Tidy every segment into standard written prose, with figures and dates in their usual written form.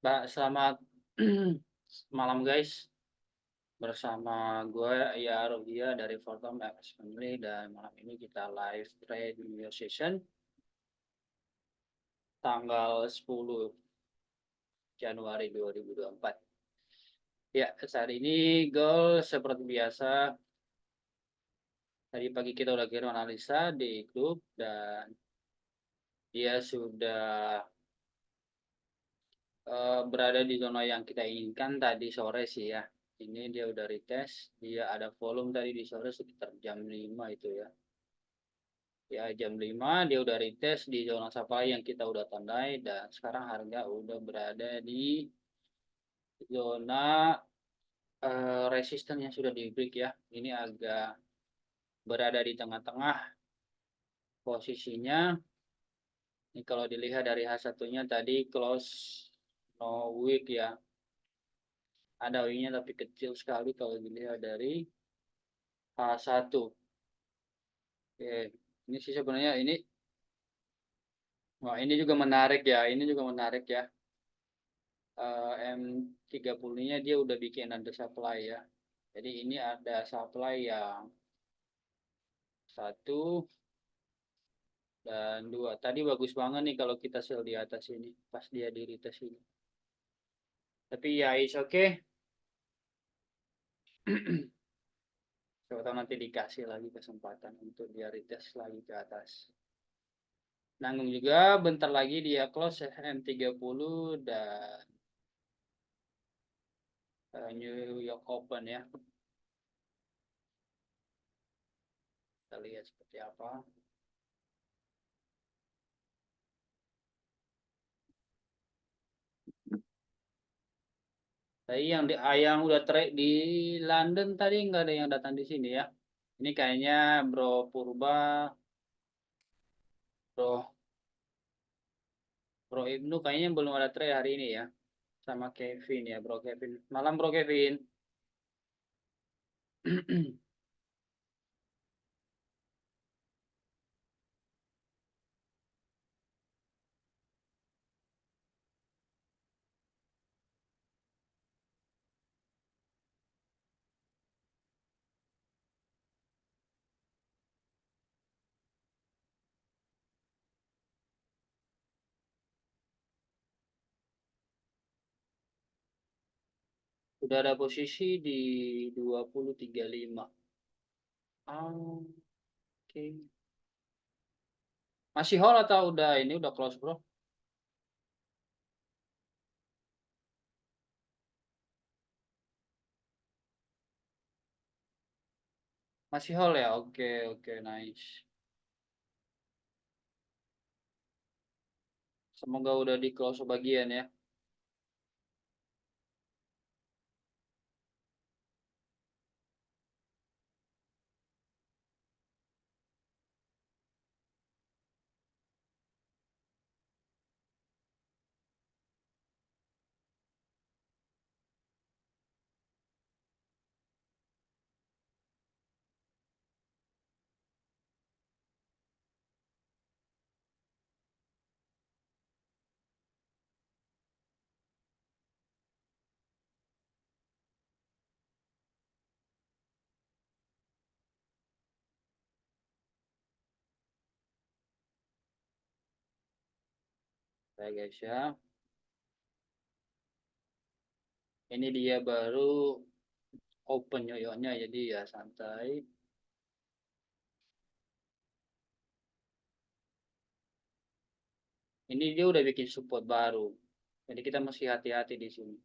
Selamat malam guys, bersama gue ya Rodia dari Fortom FS Family dan malam ini kita live trade session tanggal 10 Januari 2024. Ya, saat ini goal seperti biasa, tadi pagi kita udah kirim analisa di grup dan dia sudah berada di zona yang kita inginkan tadi sore sih ya. Ini dia udah retest, dia ada volume tadi di sore sekitar jam 5 itu ya. Ya jam 5 dia udah retest di zona supply yang kita udah tandai dan sekarang harga udah berada di zona resisten yang sudah di break ya. Ini agak berada di tengah-tengah posisinya. Ini kalau dilihat dari H1-nya tadi close no wick ya. Ada wicknya tapi kecil sekali kalau dilihat dari H1. Oke, ini sih sebenarnya ini wah ini juga menarik ya. Ini juga menarik ya. M30-nya dia udah bikin ada supply ya. Jadi ini ada supply yang satu dan dua. Tadi bagus banget nih kalau kita sell di atas ini, pas dia di retest ini. Tapi ya is oke. Okay. Coba tahu nanti dikasih lagi kesempatan untuk dia retest lagi ke atas. Nanggung juga, bentar lagi dia close M30 dan New York Open ya. Kita lihat seperti apa. Tadi yang udah trade di London tadi nggak ada yang datang di sini ya. Ini kayaknya Bro Purba, Bro Bro Ibnu kayaknya belum ada trade hari ini ya. Sama Kevin ya, Bro Kevin. Malam Bro Kevin. Udah ada posisi di 20.35. Oh, oke. Masih hold atau udah ini udah close, Bro? Masih hold ya? Oke, oke, nice. Semoga udah di close sebagian ya. Oke guys ya. Ini dia baru open yoyonya jadi ya santai. Ini dia udah bikin support baru. Jadi kita mesti hati-hati di sini.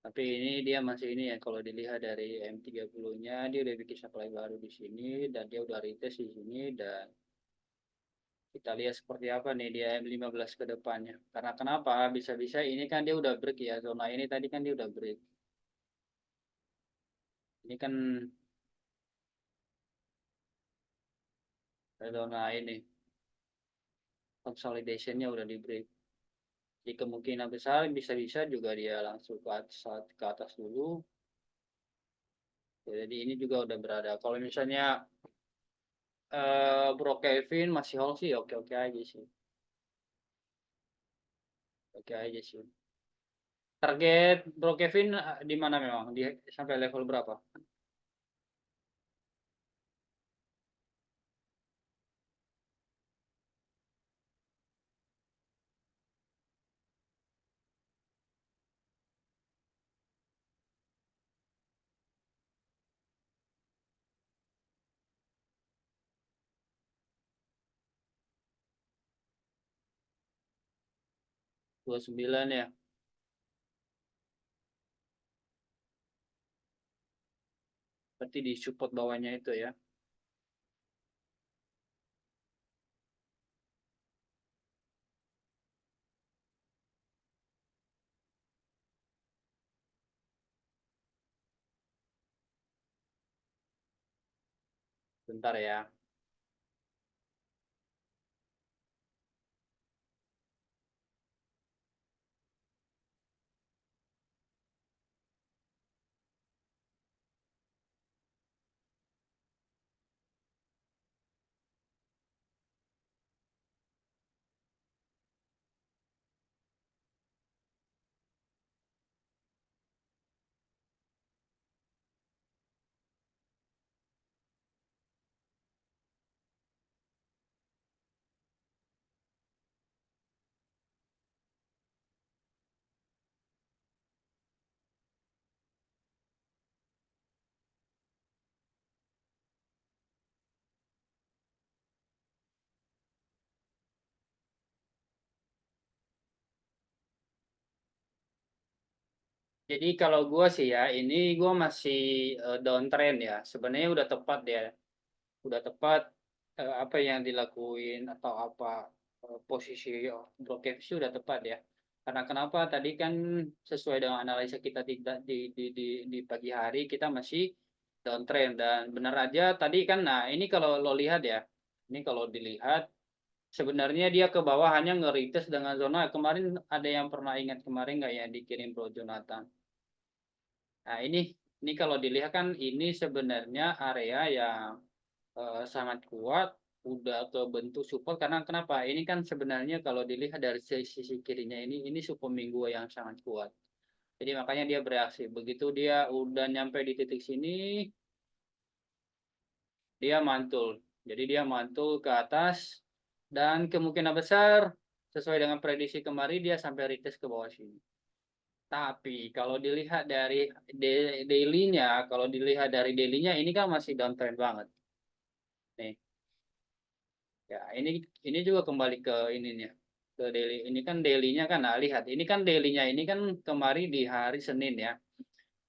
Tapi ini dia masih ini ya kalau dilihat dari M30-nya dia udah bikin supply baru di sini dan dia udah retest di sini dan kita lihat seperti apa nih dia M15 ke depannya. Karena kenapa? Bisa-bisa ini kan dia udah break ya. Zona ini tadi kan dia udah break. Ini kan zona ini consolidationnya udah di break. Jadi kemungkinan besar bisa-bisa juga dia langsung ke atas dulu. Jadi ini juga udah berada. Kalau misalnya Bro Kevin masih hold sih oke-oke aja sih. Oke aja sih. Target Bro Kevin di mana memang? Di sampai level berapa? 29 ya. Berarti di support bawahnya itu ya. Bentar ya. Jadi kalau gue sih ya, ini gue masih downtrend ya. Sebenarnya udah tepat ya, udah tepat apa yang dilakuin atau apa posisi Brokev sih udah tepat ya. Karena kenapa? Tadi kan sesuai dengan analisa kita di pagi hari kita masih downtrend dan benar aja tadi kan. Nah ini kalau lo lihat ya, ini kalau dilihat sebenarnya dia ke bawah hanya ngerites dengan zona kemarin. Ada yang pernah ingat kemarin nggak ya dikirim Bro Jonathan? Nah, ini kalau dilihat kan ini sebenarnya area yang sangat kuat, udah kebentuk support karena kenapa? Ini kan sebenarnya kalau dilihat dari sisi kirinya ini support minggu yang sangat kuat. Jadi makanya dia bereaksi. Begitu dia udah nyampe di titik sini, dia mantul. Jadi dia mantul ke atas dan kemungkinan besar sesuai dengan prediksi kemarin dia sampai retest ke bawah sini. Tapi kalau dilihat dari daily-nya, kalau dilihat dari daily-nya ini kan masih downtrend banget. Nih, ya ini juga kembali ke ininya, ke daily. Ini kan daily-nya kan, nah lihat, ini kan daily-nya ini kan kemarin di hari Senin ya.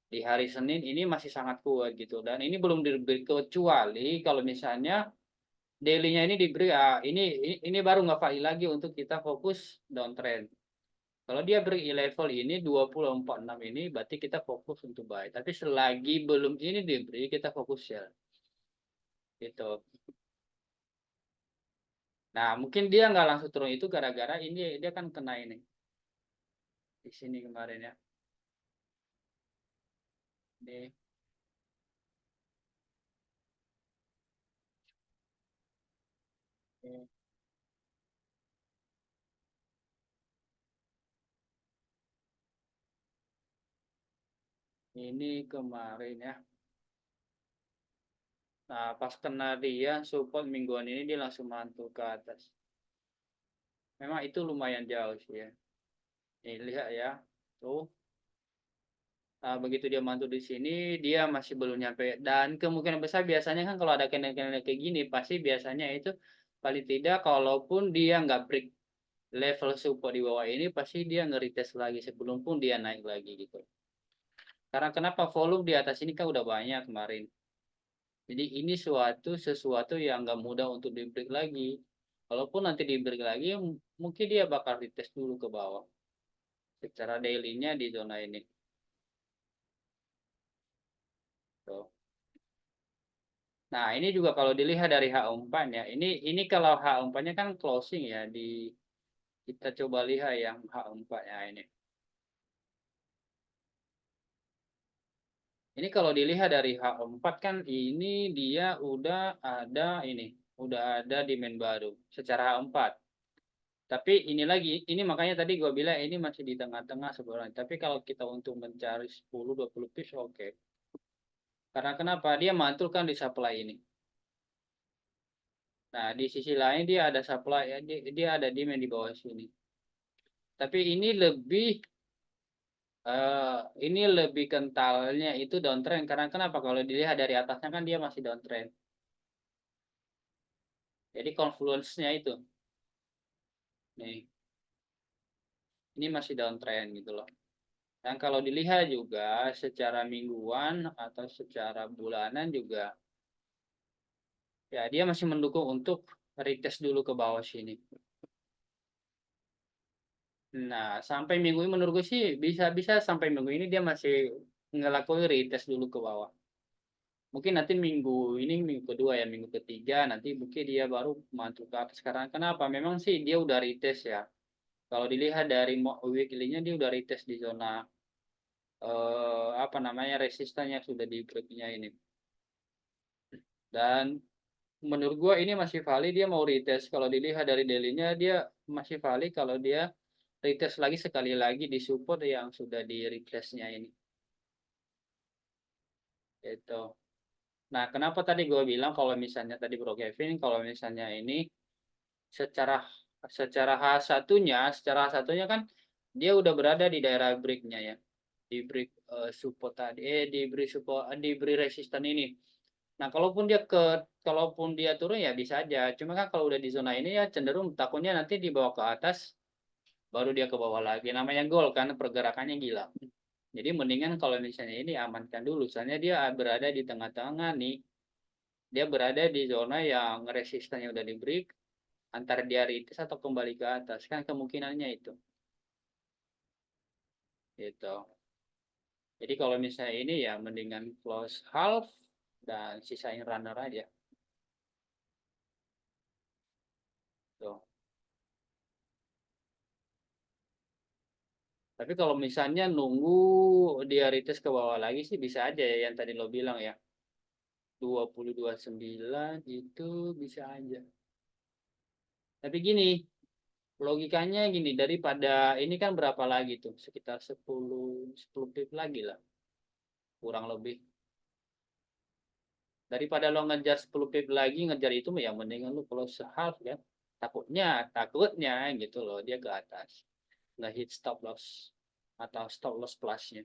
Di hari Senin ini masih sangat kuat gitu dan ini belum diberi kecuali kalau misalnya daily-nya ini diberi ini baru nggak valid lagi untuk kita fokus downtrend. Kalau dia beri level ini 2046 ini berarti kita fokus untuk buy. Tapi selagi belum ini diberi kita fokus sell. Gitu. Nah, mungkin dia nggak langsung turun itu gara-gara ini dia kan kena ini di sini kemarin ya. Ini, ini, ini kemarin ya. Nah, pas kena dia support mingguan ini dia langsung mantul ke atas. Memang itu lumayan jauh sih ya. Nih lihat ya. Tuh. Nah, begitu dia mantul di sini, dia masih belum nyampe. Dan kemungkinan besar biasanya kan kalau ada candle-candle kayak gini, pasti biasanya itu paling tidak kalaupun dia nggak break level support di bawah ini, pasti dia nge-retest lagi sebelum pun dia naik lagi gitu. Karena kenapa volume di atas ini kan udah banyak kemarin. Jadi ini sesuatu yang nggak mudah untuk di break lagi. Walaupun nanti di break lagi, mungkin dia bakal retest dulu ke bawah. Secara daily-nya di zona ini. Tuh. Nah, ini juga kalau dilihat dari H4 ya. Ini kalau H4-nya kan closing ya di kita coba lihat yang H4-nya ini. Ini kalau dilihat dari H4 kan ini dia udah ada ini, udah ada demand baru secara H4. Tapi ini lagi, ini makanya tadi gue bilang ini masih di tengah-tengah sebenarnya. Tapi kalau kita untuk mencari 10-20 pips oke. Karena kenapa? Dia mantul kan di supply ini. Nah, di sisi lain dia ada supply, ya, dia ada demand di bawah sini. Tapi ini lebih kentalnya itu downtrend. Karena kenapa? Kalau dilihat dari atasnya kan dia masih downtrend. Jadi confluence-nya itu. Nih, ini masih downtrend gitu loh. Dan kalau dilihat juga secara mingguan atau secara bulanan juga, ya dia masih mendukung untuk retest dulu ke bawah sini. Nah, sampai minggu ini menurut gue sih bisa-bisa sampai minggu ini dia masih ngelakuin retest dulu ke bawah. Mungkin nanti minggu ini minggu kedua ya, minggu ketiga nanti mungkin dia baru mantul ke atas. Sekarang kenapa? Memang sih dia udah retest ya. Kalau dilihat dari weekly-nya dia udah retest di zona apa namanya resisten yang sudah di break-nya ini. Dan menurut gua ini masih valid dia mau retest. Kalau dilihat dari daily-nya dia masih valid kalau dia retest lagi sekali lagi di support yang sudah di retest-nya ini. Itu. Nah, kenapa tadi gua bilang kalau misalnya tadi Bro Kevin, kalau misalnya ini secara secara H1-nya kan dia udah berada di daerah break-nya ya. Di break support tadi di break support di break resisten ini. Nah, kalaupun dia turun ya bisa aja. Cuma kan kalau udah di zona ini ya cenderung takutnya nanti dibawa ke atas baru dia ke bawah lagi. Namanya gol kan pergerakannya gila. Jadi mendingan kalau misalnya ini amankan dulu. Soalnya dia berada di tengah-tengah nih. Dia berada di zona yang resistannya udah di break antara dia retest atau kembali ke atas. Kan kemungkinannya itu. Gitu. Jadi kalau misalnya ini ya mendingan close half dan sisain runner aja. Tuh. Tapi kalau misalnya nunggu dia retest ke bawah lagi sih bisa aja ya yang tadi lo bilang ya. 20-29 itu bisa aja. Tapi gini, logikanya gini, daripada ini kan berapa lagi tuh? Sekitar 10 pip lagi lah, kurang lebih. Daripada lo ngejar 10 pip lagi, ngejar itu ya mendingan lo kalau sehalf ya. Takutnya gitu loh, dia ke atas. Nggak hit stop loss atau stop loss plusnya.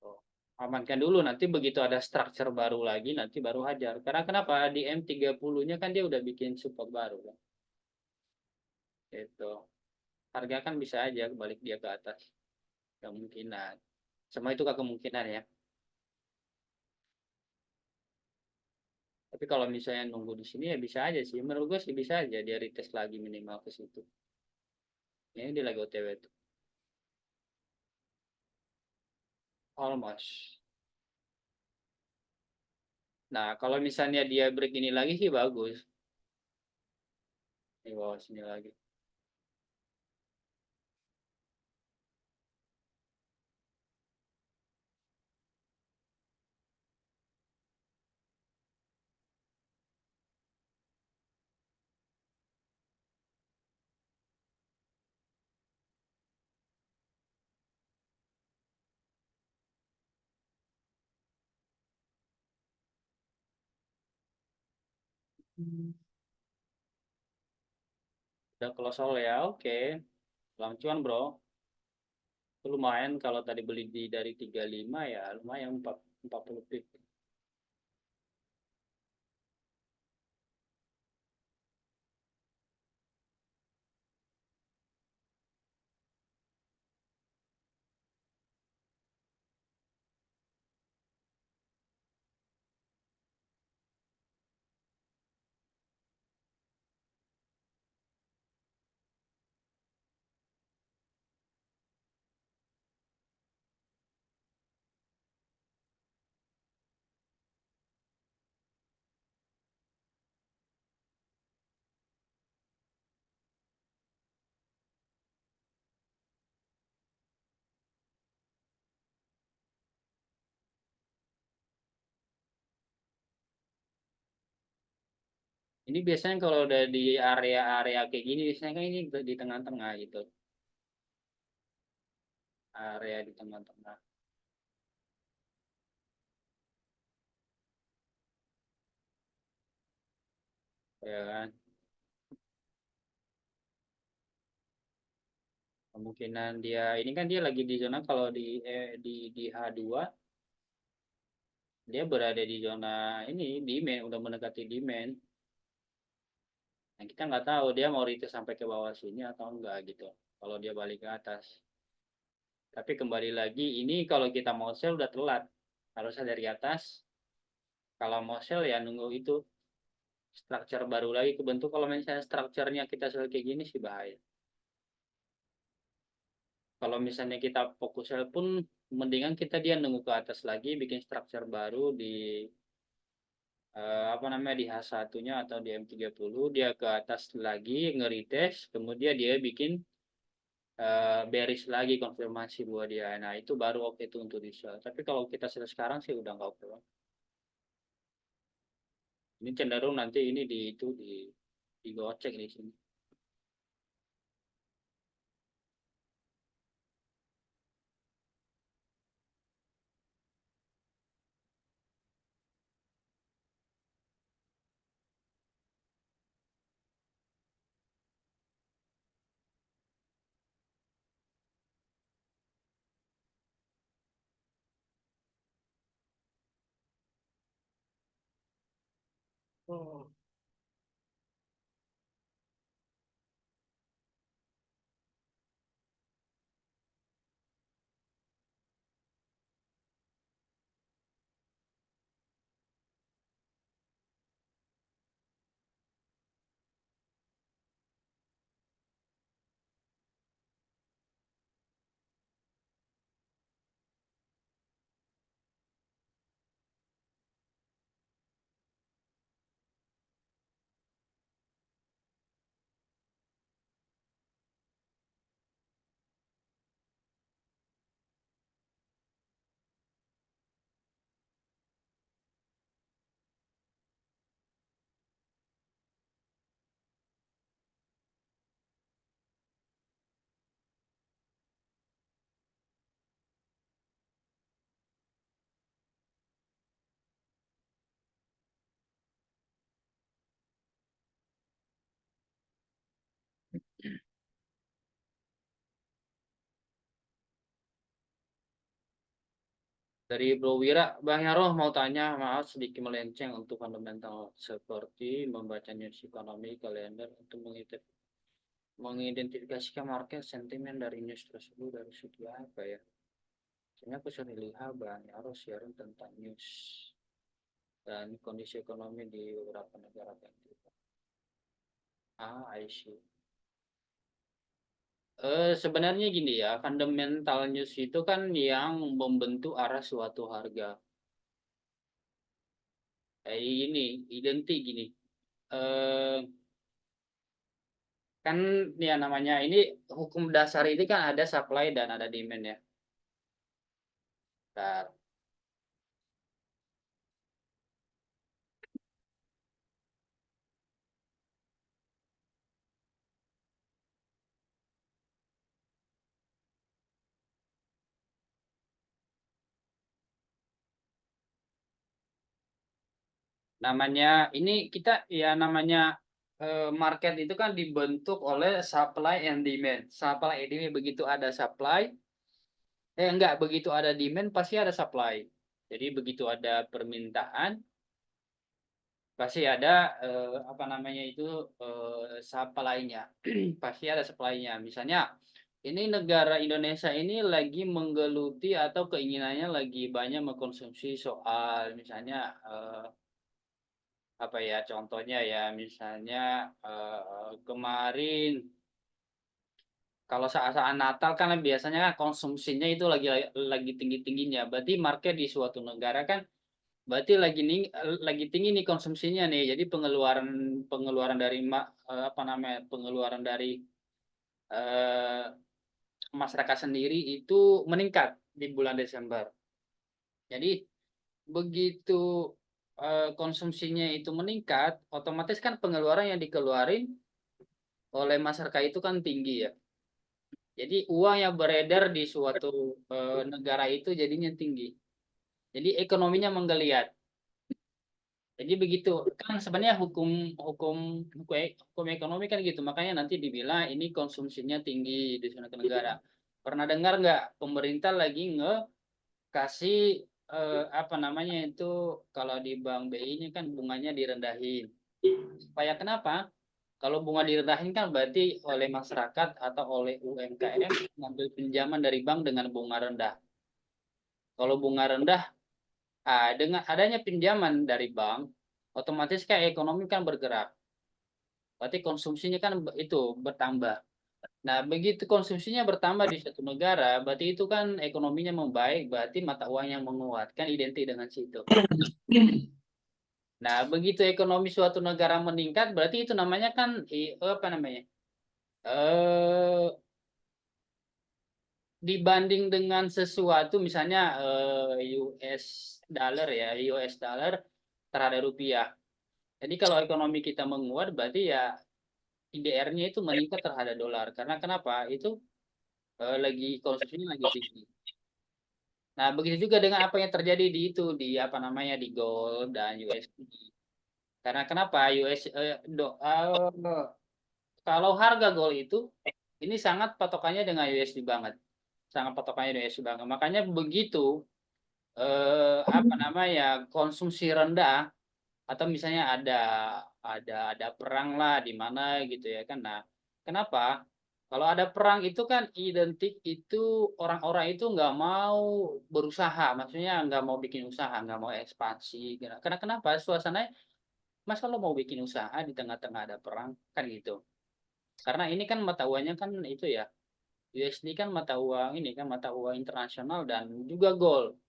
Oh, amankan dulu nanti begitu ada structure baru lagi nanti baru hajar. Karena kenapa di M30-nya kan dia udah bikin support baru kan. Itu. Harga kan bisa aja balik dia ke atas. Kemungkinan. Semua itu kan kemungkinan ya. Tapi kalau misalnya nunggu di sini ya bisa aja sih. Menurut gue sih bisa aja dia retest lagi minimal ke situ. Ini dia lagi OTW tuh. Almost. Nah, kalau misalnya dia break ini lagi sih bagus. Di bawah sini lagi. Udah close all ya, oke. Lancuan bro. Itu lumayan kalau tadi beli dari 35 ya lumayan 40 pip. Ini biasanya kalau udah di area-area kayak gini, biasanya kan ini di tengah-tengah gitu. Area di tengah-tengah. Ya kan? Kemungkinan dia, ini kan dia lagi di zona kalau di H2, dia berada di zona ini, demand, udah mendekati demand. Nah, kita nggak tahu dia mau retest sampai ke bawah sini atau enggak gitu. Kalau dia balik ke atas. Tapi kembali lagi, ini kalau kita mau sell udah telat. Harusnya dari atas. Kalau mau sell ya nunggu itu structure baru lagi kebentuk. Kalau misalnya structure-nya kita sell kayak gini sih bahaya. Kalau misalnya kita fokus sell pun mendingan kita dia nunggu ke atas lagi bikin structure baru di apa namanya di H1-nya atau di M30 dia ke atas lagi ngeritest kemudian dia bikin bearish lagi konfirmasi buat dia. Nah, itu baru oke itu untuk di sell. Tapi kalau kita sell sekarang sih udah nggak oke. Ini cenderung nanti ini di itu digocek di sini. Oh. Dari Bro Wira, Bang Yaro mau tanya, maaf sedikit melenceng untuk fundamental seperti membaca news ekonomi kalender untuk mengidentifikasikan market sentimen dari news tersebut dari segi apa ya? Sebenarnya aku sering lihat Bang Yaro sharing tentang news dan kondisi ekonomi di beberapa negara tentu. Ah, I see. Sebenarnya gini ya, fundamental news itu kan yang membentuk arah suatu harga. Ini identik gini. Eh, kan ya namanya ini hukum dasar ini kan ada supply dan ada demand ya. Nah, namanya ini kita ya namanya market itu kan dibentuk oleh supply and demand. Supply and demand begitu ada supply, enggak begitu ada demand pasti ada supply. Jadi begitu ada permintaan pasti ada apa namanya itu supply-nya. Pasti ada supply-nya. Misalnya ini negara Indonesia ini lagi menggeluti atau keinginannya lagi banyak mengkonsumsi soal misalnya apa ya contohnya ya misalnya kemarin kalau saat-saat Natal kan biasanya kan konsumsinya itu lagi tinggi-tingginya. Berarti market di suatu negara kan berarti lagi tinggi nih konsumsinya nih. Jadi pengeluaran pengeluaran dari apa namanya pengeluaran dari eh, masyarakat sendiri itu meningkat di bulan Desember. Jadi begitu konsumsinya itu meningkat, otomatis kan pengeluaran yang dikeluarin oleh masyarakat itu kan tinggi ya. Jadi uang yang beredar di suatu negara itu jadinya tinggi. Jadi ekonominya menggeliat. Jadi begitu kan sebenarnya hukum hukum hukum ekonomi kan gitu. Makanya nanti dibilang ini konsumsinya tinggi di suatu negara. Pernah dengar nggak pemerintah lagi kasih apa namanya itu kalau di Bank BI ini kan bunganya direndahin. Supaya kenapa? Kalau bunga direndahin kan berarti oleh masyarakat atau oleh UMKM ngambil pinjaman dari bank dengan bunga rendah. Kalau bunga rendah, dengan adanya pinjaman dari bank, otomatis kan ekonomi kan bergerak. Berarti konsumsinya kan itu bertambah. Nah, begitu konsumsinya bertambah di suatu negara, berarti itu kan ekonominya membaik, berarti mata uang yang menguat, kan identik dengan situ. Nah, begitu ekonomi suatu negara meningkat, berarti itu namanya kan apa namanya? Eh Dibanding dengan sesuatu misalnya US dollar ya, US dollar terhadap rupiah. Jadi kalau ekonomi kita menguat, berarti ya IDR-nya itu meningkat terhadap dolar. Karena kenapa? Itu lagi konsumsinya lagi tinggi. Nah, begitu juga dengan apa yang terjadi di itu di apa namanya di gold dan USD. Karena kenapa? Kalau harga gold itu ini sangat patokannya dengan USD banget. Sangat patokannya dengan USD banget. Makanya begitu apa namanya konsumsi rendah atau misalnya ada perang lah di mana gitu ya kan. Nah, kenapa? Kalau ada perang itu kan identik itu orang-orang itu nggak mau berusaha, maksudnya nggak mau bikin usaha, nggak mau ekspansi. Karena kenapa? Suasananya, masa lo mau bikin usaha di tengah-tengah ada perang kan gitu. Karena ini kan mata uangnya kan itu ya, USD kan mata uang ini kan mata uang internasional dan juga gold.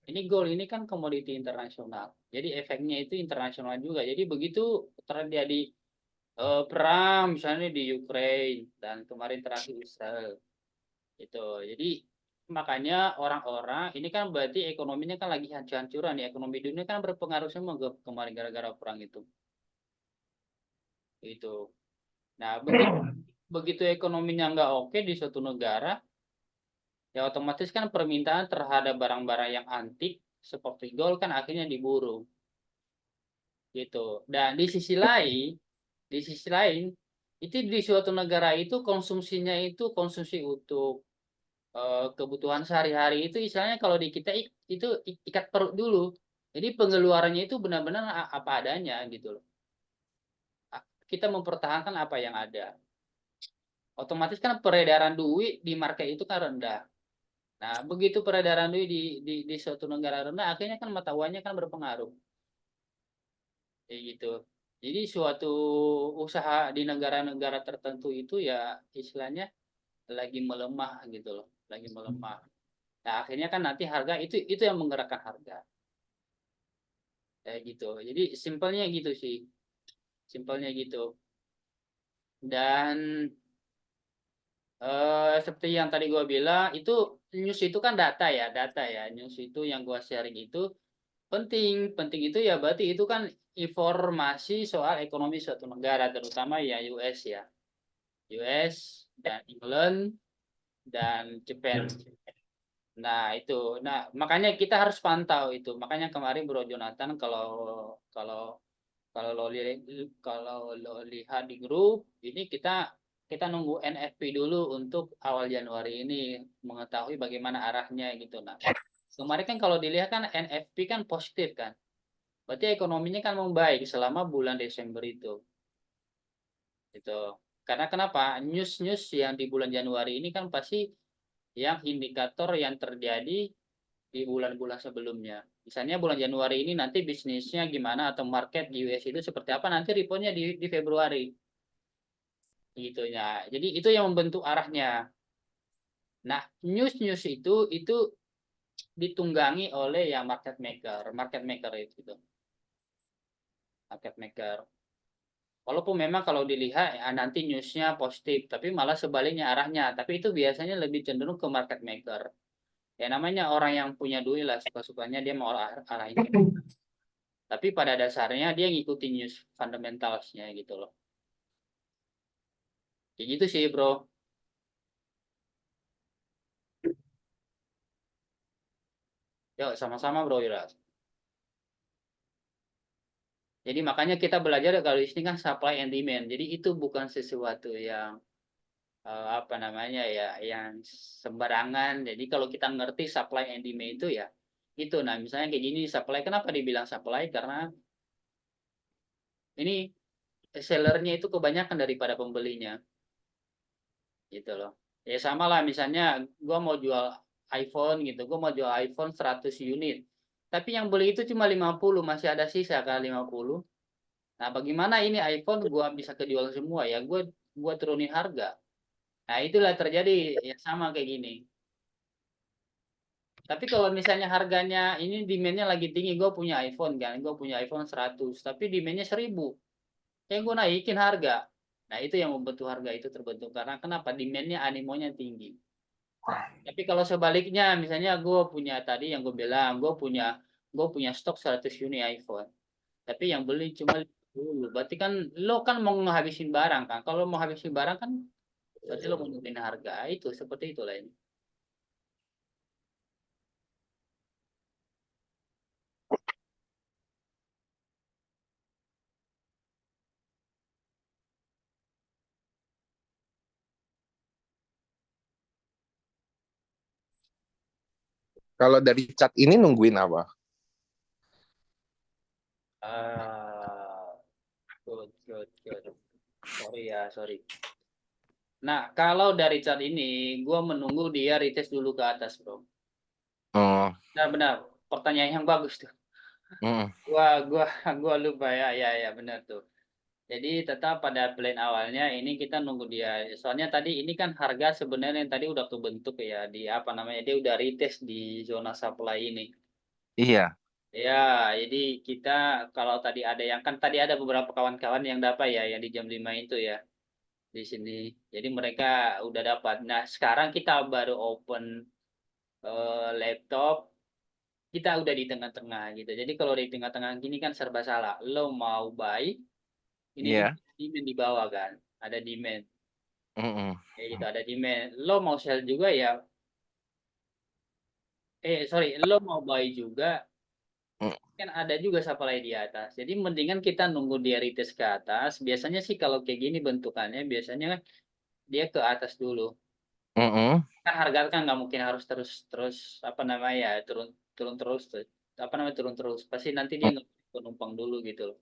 Ini gold ini kan komoditi internasional. Jadi efeknya itu internasional juga. Jadi begitu terjadi perang misalnya di Ukraina dan kemarin terakhir Israel itu. Jadi makanya orang-orang ini kan berarti ekonominya kan lagi hancur-hancuran ya. Ekonomi dunia kan berpengaruh semua kemarin gara-gara perang itu. Itu. Nah, begitu ekonominya nggak oke di suatu negara, ya otomatis kan permintaan terhadap barang-barang yang antik seperti gold kan akhirnya diburu. Gitu. Dan di sisi lain itu di suatu negara itu konsumsinya itu konsumsi untuk kebutuhan sehari-hari itu istilahnya kalau di kita itu ikat perut dulu. Jadi pengeluarannya itu benar-benar apa adanya gitu loh. Kita mempertahankan apa yang ada. Otomatis kan peredaran duit di market itu kan rendah. Nah, begitu peredaran duit di suatu negara rendah, akhirnya kan mata uangnya kan berpengaruh. Kayak gitu. Jadi suatu usaha di negara-negara tertentu itu ya istilahnya lagi melemah gitu loh, lagi melemah. Nah, akhirnya kan nanti harga itu yang menggerakkan harga. Kayak gitu. Jadi simpelnya gitu sih. Simpelnya gitu. Dan seperti yang tadi gue bilang itu news itu kan data ya, data ya. News itu yang gue sharing itu penting. Penting itu ya berarti itu kan informasi soal ekonomi suatu negara terutama ya US ya. US dan England dan Jepang. Nah, itu. Nah, makanya kita harus pantau itu. Makanya kemarin Bro Jonathan kalau kalau lo lihat lihat di grup ini kita nunggu NFP dulu untuk awal Januari ini mengetahui bagaimana arahnya gitu. Nah, kemarin kan kalau dilihat kan NFP kan positif kan. Berarti ekonominya kan membaik selama bulan Desember itu. Gitu. Karena kenapa? News-news yang di bulan Januari ini kan pasti yang indikator yang terjadi di bulan-bulan sebelumnya. Misalnya bulan Januari ini nanti bisnisnya gimana atau market di US itu seperti apa nanti reportnya di Februari gitu ya. Jadi itu yang membentuk arahnya. Nah, news-news itu ditunggangi oleh yang market maker itu gitu. Market maker. Walaupun memang kalau dilihat ya, nanti newsnya positif, tapi malah sebaliknya arahnya. Tapi itu biasanya lebih cenderung ke market maker. Ya namanya orang yang punya duit lah suka-sukanya dia mau arahin. Tapi pada dasarnya dia ngikutin news fundamentalsnya gitu loh. Kayak gitu sih, bro. Yuk, sama-sama, bro Iras. Jadi makanya kita belajar kalau di sini kan supply and demand. Jadi itu bukan sesuatu yang apa namanya ya, yang sembarangan. Jadi kalau kita ngerti supply and demand itu ya itu. Nah, misalnya kayak gini supply, kenapa dibilang supply? Karena ini sellernya itu kebanyakan daripada pembelinya, gitu loh. Ya sama lah, misalnya gua mau jual iPhone gitu, gua mau jual iPhone 100 unit. Tapi yang beli itu cuma 50, masih ada sisa kan 50. Nah, bagaimana ini iPhone gua bisa kejual semua ya? Gua turunin harga. Nah, itulah terjadi ya sama kayak gini. Tapi kalau misalnya harganya ini demand-nya lagi tinggi, gue punya iPhone kan, gue punya iPhone 100, tapi demand-nya 1000, yang gue naikin harga. Nah, itu yang membentuk harga itu terbentuk karena kenapa? Demand-nya, animonya tinggi. Tapi kalau sebaliknya, misalnya gue punya tadi yang gue bilang, gue punya stok 100 unit iPhone, tapi yang beli cuma 50. Berarti kan lo kan mau ngabisin barang kan? Kalau mau habisin barang kan berarti lo mau nurunin harga. Itu seperti itu lah ini. Kalau dari chat ini nungguin apa? Ah, good, good, good. Sorry ya, sorry. Nah, kalau dari chart ini, gue menunggu dia retest dulu ke atas, bro. Oh, Benar-benar, pertanyaan yang bagus tuh. mm, Gua, gua lupa ya, ya, ya, benar tuh. Jadi tetap pada plan awalnya ini kita nunggu dia. Soalnya tadi ini kan harga sebenarnya yang tadi udah kebentuk ya di apa namanya, dia udah retest di zona supply ini. iya, Ya, jadi kita kalau tadi ada yang kan tadi ada beberapa kawan-kawan yang dapat ya, yang di jam 5 itu ya. Di sini. Jadi mereka udah dapat. Nah, sekarang kita baru open laptop, kita udah di tengah-tengah gitu. Jadi kalau di tengah-tengah gini kan serba salah. Lo mau buy, ini juga iya, demand di bawah kan. Ada demand. mm, Kayak gitu, ada demand. Lo mau sell juga ya. Sorry, lo mau buy juga, mm, kan ada juga supply di atas. Jadi mendingan kita nunggu dia retest ke atas. Biasanya sih kalau kayak gini bentukannya, biasanya dia ke atas dulu. mm, Kan harga kan nggak mungkin harus terus terus apa namanya ya, turun turun terus tuh, apa namanya turun terus, pasti nanti dia nggak penumpang dulu gitu loh.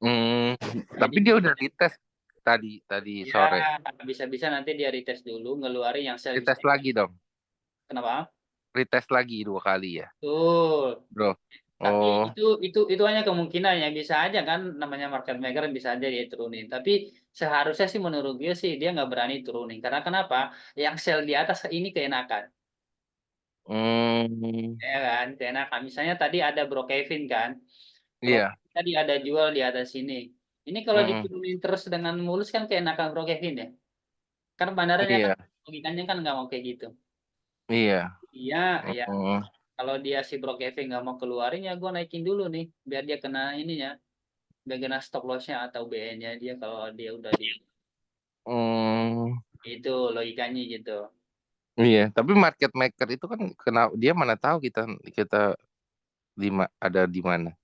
mm. Jadi Tapi dia udah dites tadi tadi ya sore. bisa-bisa nanti dia retest dulu ngeluarin yang sell Dites misalnya. lagi dong. Kenapa? Retest lagi 2 kali ya, Tuh. bro. Tapi Oh, itu hanya kemungkinan ya, bisa aja kan namanya market maker, bisa aja dia turunin. Tapi seharusnya sih menurut dia sih dia nggak berani turunin. Karena kenapa? Yang sell di atas ini keenakan. mm, Ya kan, keenakan. Misalnya tadi ada Bro Kevin kan. Bro iya, Kevin tadi ada jual di atas sini. Ini kalau mm, diturunin terus dengan mulus kan keenakan Bro Kevin ya. Karena bandarnya kan iya, logikanya kan nggak mau kayak gitu. iya, Iya, ya. mm, Kalau dia si Bro Kevin nggak mau keluarin ya gue naikin dulu nih, biar dia kena ininya, biar kena stop lossnya atau BN-nya dia kalau dia udah di mm, itu logikanya gitu. iya. Tapi market maker itu kan kena dia mana tahu kita kita ada di mana?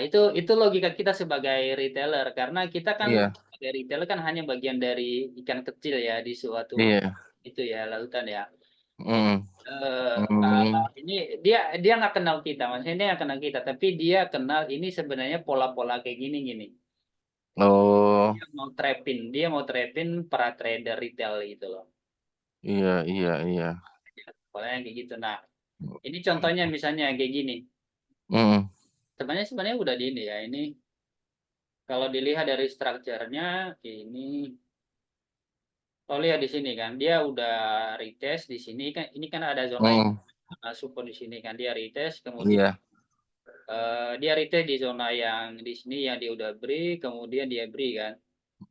Itu logika kita sebagai retailer, karena kita kan Iya, sebagai retailer kan hanya bagian dari ikan kecil ya di suatu iya, itu ya lautan ya. Jadi mm, kalau mm, ini dia nggak kenal kita, maksudnya dia nggak kenal kita, tapi dia kenal ini sebenarnya pola-pola kayak gini gini. oh, Dia mau trapin para trader retail gitu loh. iya, iya, iya. Polanya kayak gitu. Nah, ini contohnya misalnya kayak gini. Mm, Sebenarnya udah di ini ya. Ini kalau dilihat dari strukturnya ini, oh lihat di sini kan, dia udah retest di sini kan. Ini kan ada zona mm, support di sini kan, dia retest, kemudian iya, dia retest di zona yang di sini yang dia udah break, kemudian dia break kan,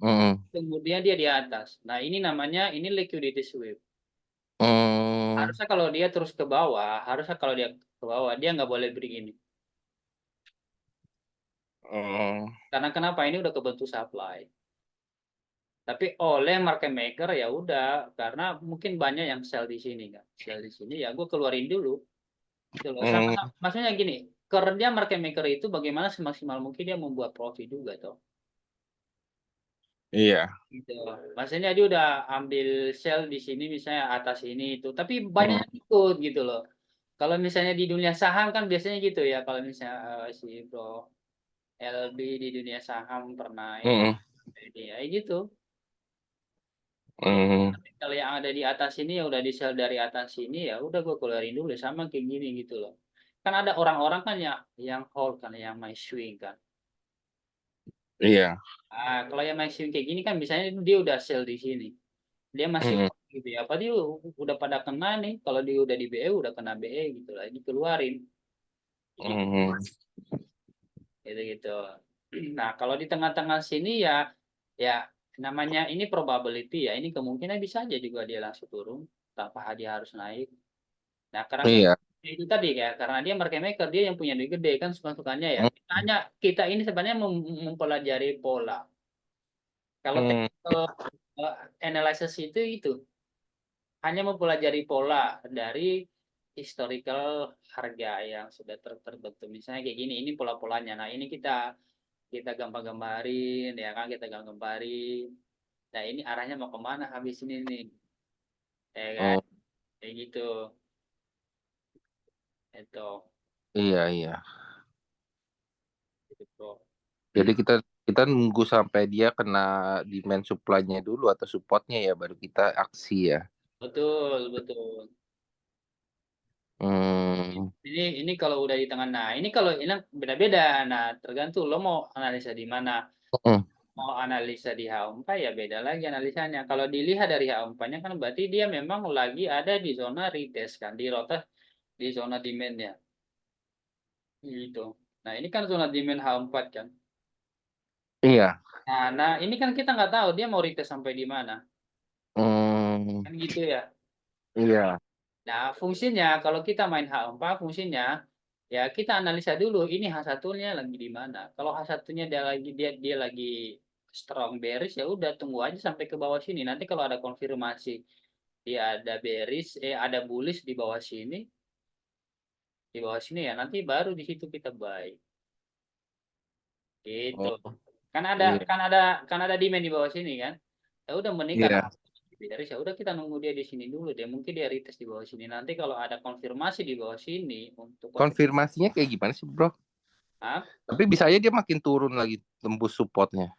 mm, kemudian dia di atas. Nah ini namanya ini liquidity sweep. mm, Harusnya kalau dia nggak boleh break ini. Oh, Karena kenapa ini udah kebentuk supply. Tapi oleh market maker ya udah, karena mungkin banyak yang sell di sini kan. Sell di sini ya gue keluarin dulu. Gitu loh. mm, Sama-sama. Maksudnya gini, kerja market maker itu bagaimana semaksimal mungkin dia membuat profit juga toh. iya. Gitu. Maksudnya dia udah ambil sell di sini misalnya atas ini itu, tapi banyak Mm, yang ikut gitu loh. Kalau misalnya di dunia saham kan biasanya gitu ya. Kalau misalnya si Bro LB di dunia saham pernah mm, ini ya gitu. Kalau mm, kalau yang ada di atas ini ya udah di sell dari atas sini ya udah gue keluarin dulu sama kayak gini gitu loh. Kan ada orang-orang kan yang hold kan yang main swing kan. iya. Kalau yang main swing kayak gini kan misalnya dia udah sell di sini. Dia masih Mm, hold gitu ya. Apa dia udah pada kena nih kalau dia udah di BE udah kena BE gitu lah. Dikeluarin mm, gitu-gitu. Nah, kalau di tengah-tengah sini ya ya namanya ini probability ya. Ini kemungkinan bisa aja juga dia langsung turun tanpa dia harus naik. Nah, karena iya. itu tadi ya, karena dia market maker, dia yang punya duit gede kan suka-sukanya ya. Mm, Kita ini sebenarnya mempelajari pola. Kalau mm, technical analysis itu hanya mempelajari pola dari historical harga yang sudah terbentuk. Misalnya kayak gini, ini pola-polanya. Nah, ini kita kita gambar-gambarin ya kan, kita gambar-gambarin. Nah, ini arahnya mau kemana habis ini nih, ya kan? oh, Kayak gitu. Itu. iya, iya. Gitu. Jadi kita nunggu sampai dia kena demand supply-nya dulu atau supportnya ya, baru kita aksi ya. Betul, betul. Hmm, Ini kalau udah di tengah. Nah, ini kalau ini beda-beda. Nah, tergantung lo mau analisa di mana. mm, Mau analisa di H4 ya beda lagi analisanya. Kalau dilihat dari H4-nya kan berarti dia memang lagi ada di zona retest kan, di rotas di zona demand-nya. Gitu. Nah, ini kan zona demand H4 kan. iya. Nah, ini kan kita nggak tahu dia mau retest sampai di mana. Hmm, Kan gitu ya. iya. Nah, fungsinya kalau kita main H4, fungsinya ya kita analisa dulu ini H1-nya lagi di mana. Kalau H1-nya dia lagi strong bearish ya udah tunggu aja sampai ke bawah sini. Nanti kalau ada konfirmasi dia ada bearish ada bullish di bawah sini ya nanti baru di situ kita buy. Gitu. Oh, Kan ada iya. kan ada kan ada demand di bawah sini kan. Ya udah mending karena Iya. bearish ya udah kita nunggu dia di sini dulu deh. Mungkin dia retest di bawah sini. Nanti kalau ada konfirmasi di bawah sini untuk Konfirmasinya kayak gimana sih, Bro? ah, Tapi bisa aja dia makin turun lagi tembus supportnya.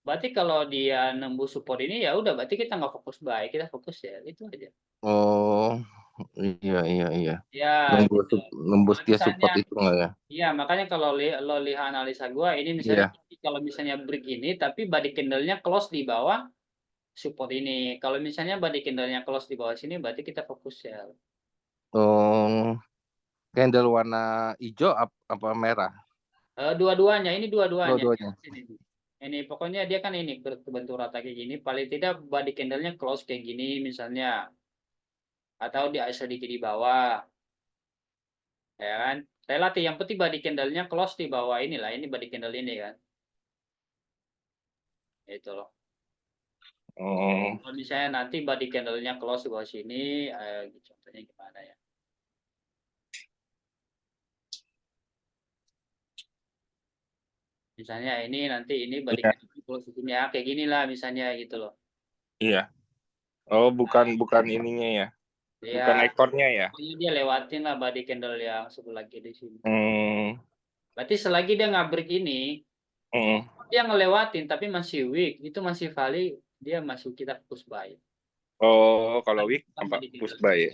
berarti kalau dia nembus support ini ya udah berarti kita nggak fokus buy, kita fokus ya itu aja. Oh, iya, iya, iya. Ya Nembus, gitu. nembus Kalau dia misalnya, support itu enggak ya? iya makanya kalau lo lihat analisa gua ini misalnya Iya. kalau misalnya break ini tapi body candle-nya close di bawah support ini. Kalau misalnya body candle-nya close di bawah sini berarti kita fokus sell. Oh, candle warna hijau apa merah? Dua-duanya ini dua-duanya. Dua-duanya. Ini. Ini pokoknya dia kan ini berbentuk rata kayak gini. Paling tidak body candle-nya close kayak gini misalnya atau dia sedikit di bawah. Ya kan relatif yang penting body candle-nya close di bawah inilah ini body candle ini kan itu loh Oh, kalau misalnya nanti body candle-nya close di bawah sini contohnya gimana ya misalnya ini nanti ini body iya, candle close di sini ya kayak gini lah misalnya gitu loh iya. Oh, bukan bukan ininya ya. Bukan ya ekornya ya. pokoknya dia lewatin lah body candle yang sebelah kiri sini Hmm, berarti selagi dia ngabrik ini hmm. dia ngelewatin tapi masih weak itu masih valid dia masih kita push buy Oh, kalau weak bukan apa body push candle buy ya?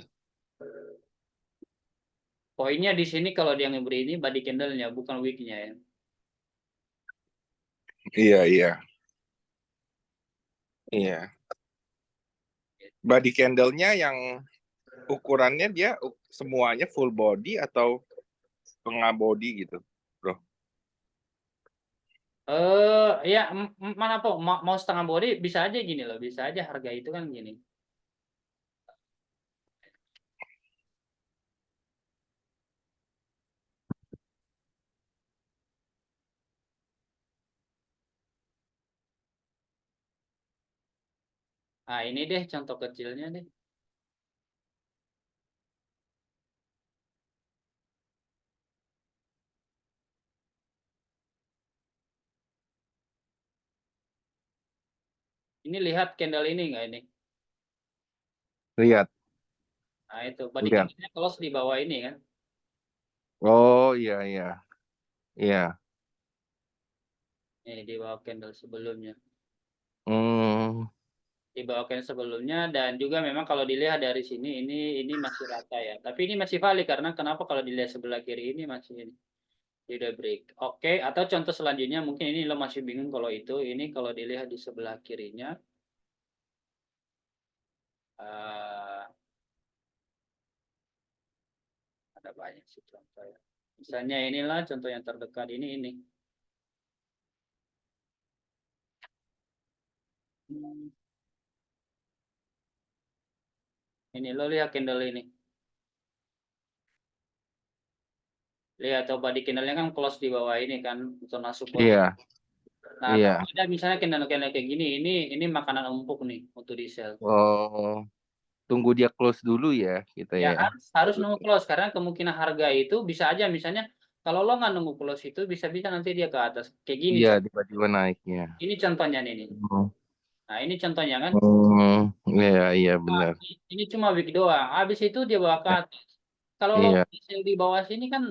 poinnya di sini kalau dia ngeberi ini body candle-nya bukan weak-nya ya. Iya, iya, iya. Body candle-nya yang ukurannya dia semuanya full body atau setengah body gitu, bro? Ya mana po mau setengah body bisa aja gini loh, bisa aja harga itu kan gini. Nah, ini deh contoh kecilnya deh. Ini lihat candle ini enggak ini? Lihat, Nah, itu body lihat. candlenya close di bawah ini kan. Oh iya iya iya. Nih di bawah candle sebelumnya. Hmm, Di bawah candle sebelumnya dan juga memang kalau dilihat dari sini ini masih rata ya. Tapi ini masih valid karena kenapa kalau dilihat sebelah kiri ini masih ini. Udah break. Oke, atau contoh selanjutnya mungkin ini lo masih bingung kalau itu. Ini kalau dilihat di sebelah kirinya eh, ada banyak sih contoh ya. Misalnya inilah contoh yang terdekat ini. Hmm, Ini lo lihat candle ini. Lihat coba di candlenya kan close di bawah ini kan zona support. iya Nah, iya. kalau ada misalnya candle-candle kayak gini, ini makanan empuk nih untuk di sell. Oh, tunggu dia close dulu ya kita Ya ya. harus nunggu close karena kemungkinan harga itu bisa aja misalnya kalau lo nggak nunggu close itu bisa-bisa nanti dia ke atas. Kayak gini Iya, contoh. tiba-tiba naiknya. Ini contohnya nih. Hmm, Nah, ini contohnya kan. iya iya Nah, benar. ini cuma week doang. Habis itu dia bawa ke atas. Kalau lo Iya. sell di bawah sini kan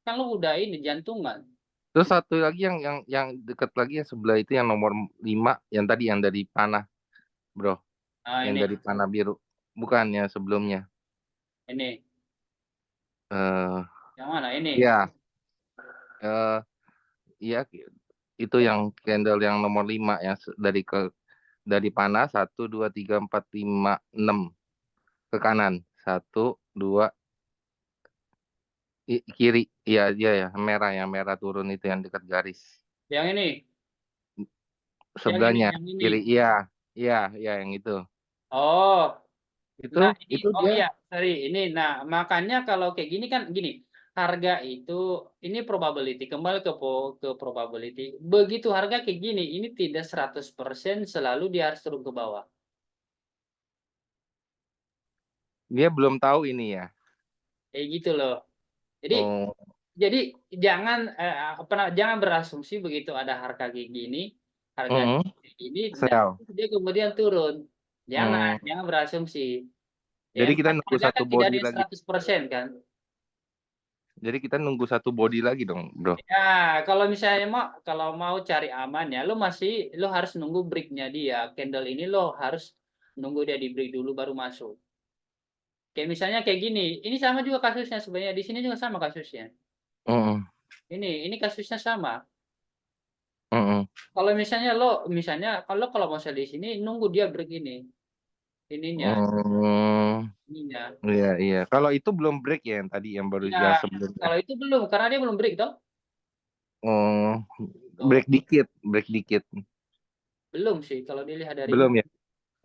kan lo udah ini jantungan. Terus satu lagi yang dekat lagi yang sebelah itu yang nomor 5 yang tadi yang dari panah, Bro. Nah, Yang ini dari panah biru. Bukan yang sebelumnya. ini Eh yang mana ini? iya, eh iya itu yang candle yang nomor 5 yang dari panah 1 2 3 4 5 6 ke kanan. Satu, dua, kiri. Iya, iya ya, merah yang merah turun itu yang dekat garis. Yang ini. Sebelahnya Yang ini. kiri. Iya, iya, iya yang itu. Oh, Itu nah ini itu oh dia. iya, sorry. Ini nah makanya kalau kayak gini kan gini. Harga itu ini probability kembali ke probability. Begitu harga kayak gini, ini tidak 100% selalu dia harus turun ke bawah. Dia belum tahu ini ya. Kayak gitu loh. Jadi Oh, jadi jangan jangan berasumsi begitu ada harga kayak gini, harga kayak gini dan sell. dia kemudian turun. Hmm, Jangan berasumsi. Ya, jadi kita nunggu harga satu kan tidak ada body yang lagi. 100% kan. Jadi kita nunggu satu body lagi dong, bro. Ya, kalau mau cari aman ya, lo harus nunggu breaknya dia. Candle ini lo harus nunggu dia di break dulu baru masuk. Kayak misalnya kayak gini, ini sama juga kasusnya sebenarnya di sini juga sama kasusnya. Hmm, Ini kasusnya sama. hmm, Kalau misalnya kalau mau sell di sini nunggu dia break ininya, hmm, ininya. iya iya. Kalau itu belum break ya yang tadi yang baru Ya, yang sebelumnya. kalau itu belum karena dia belum break toh. Oh, Tuh, break dikit. belum sih kalau dilihat dari ini. Belum ya? Tuh,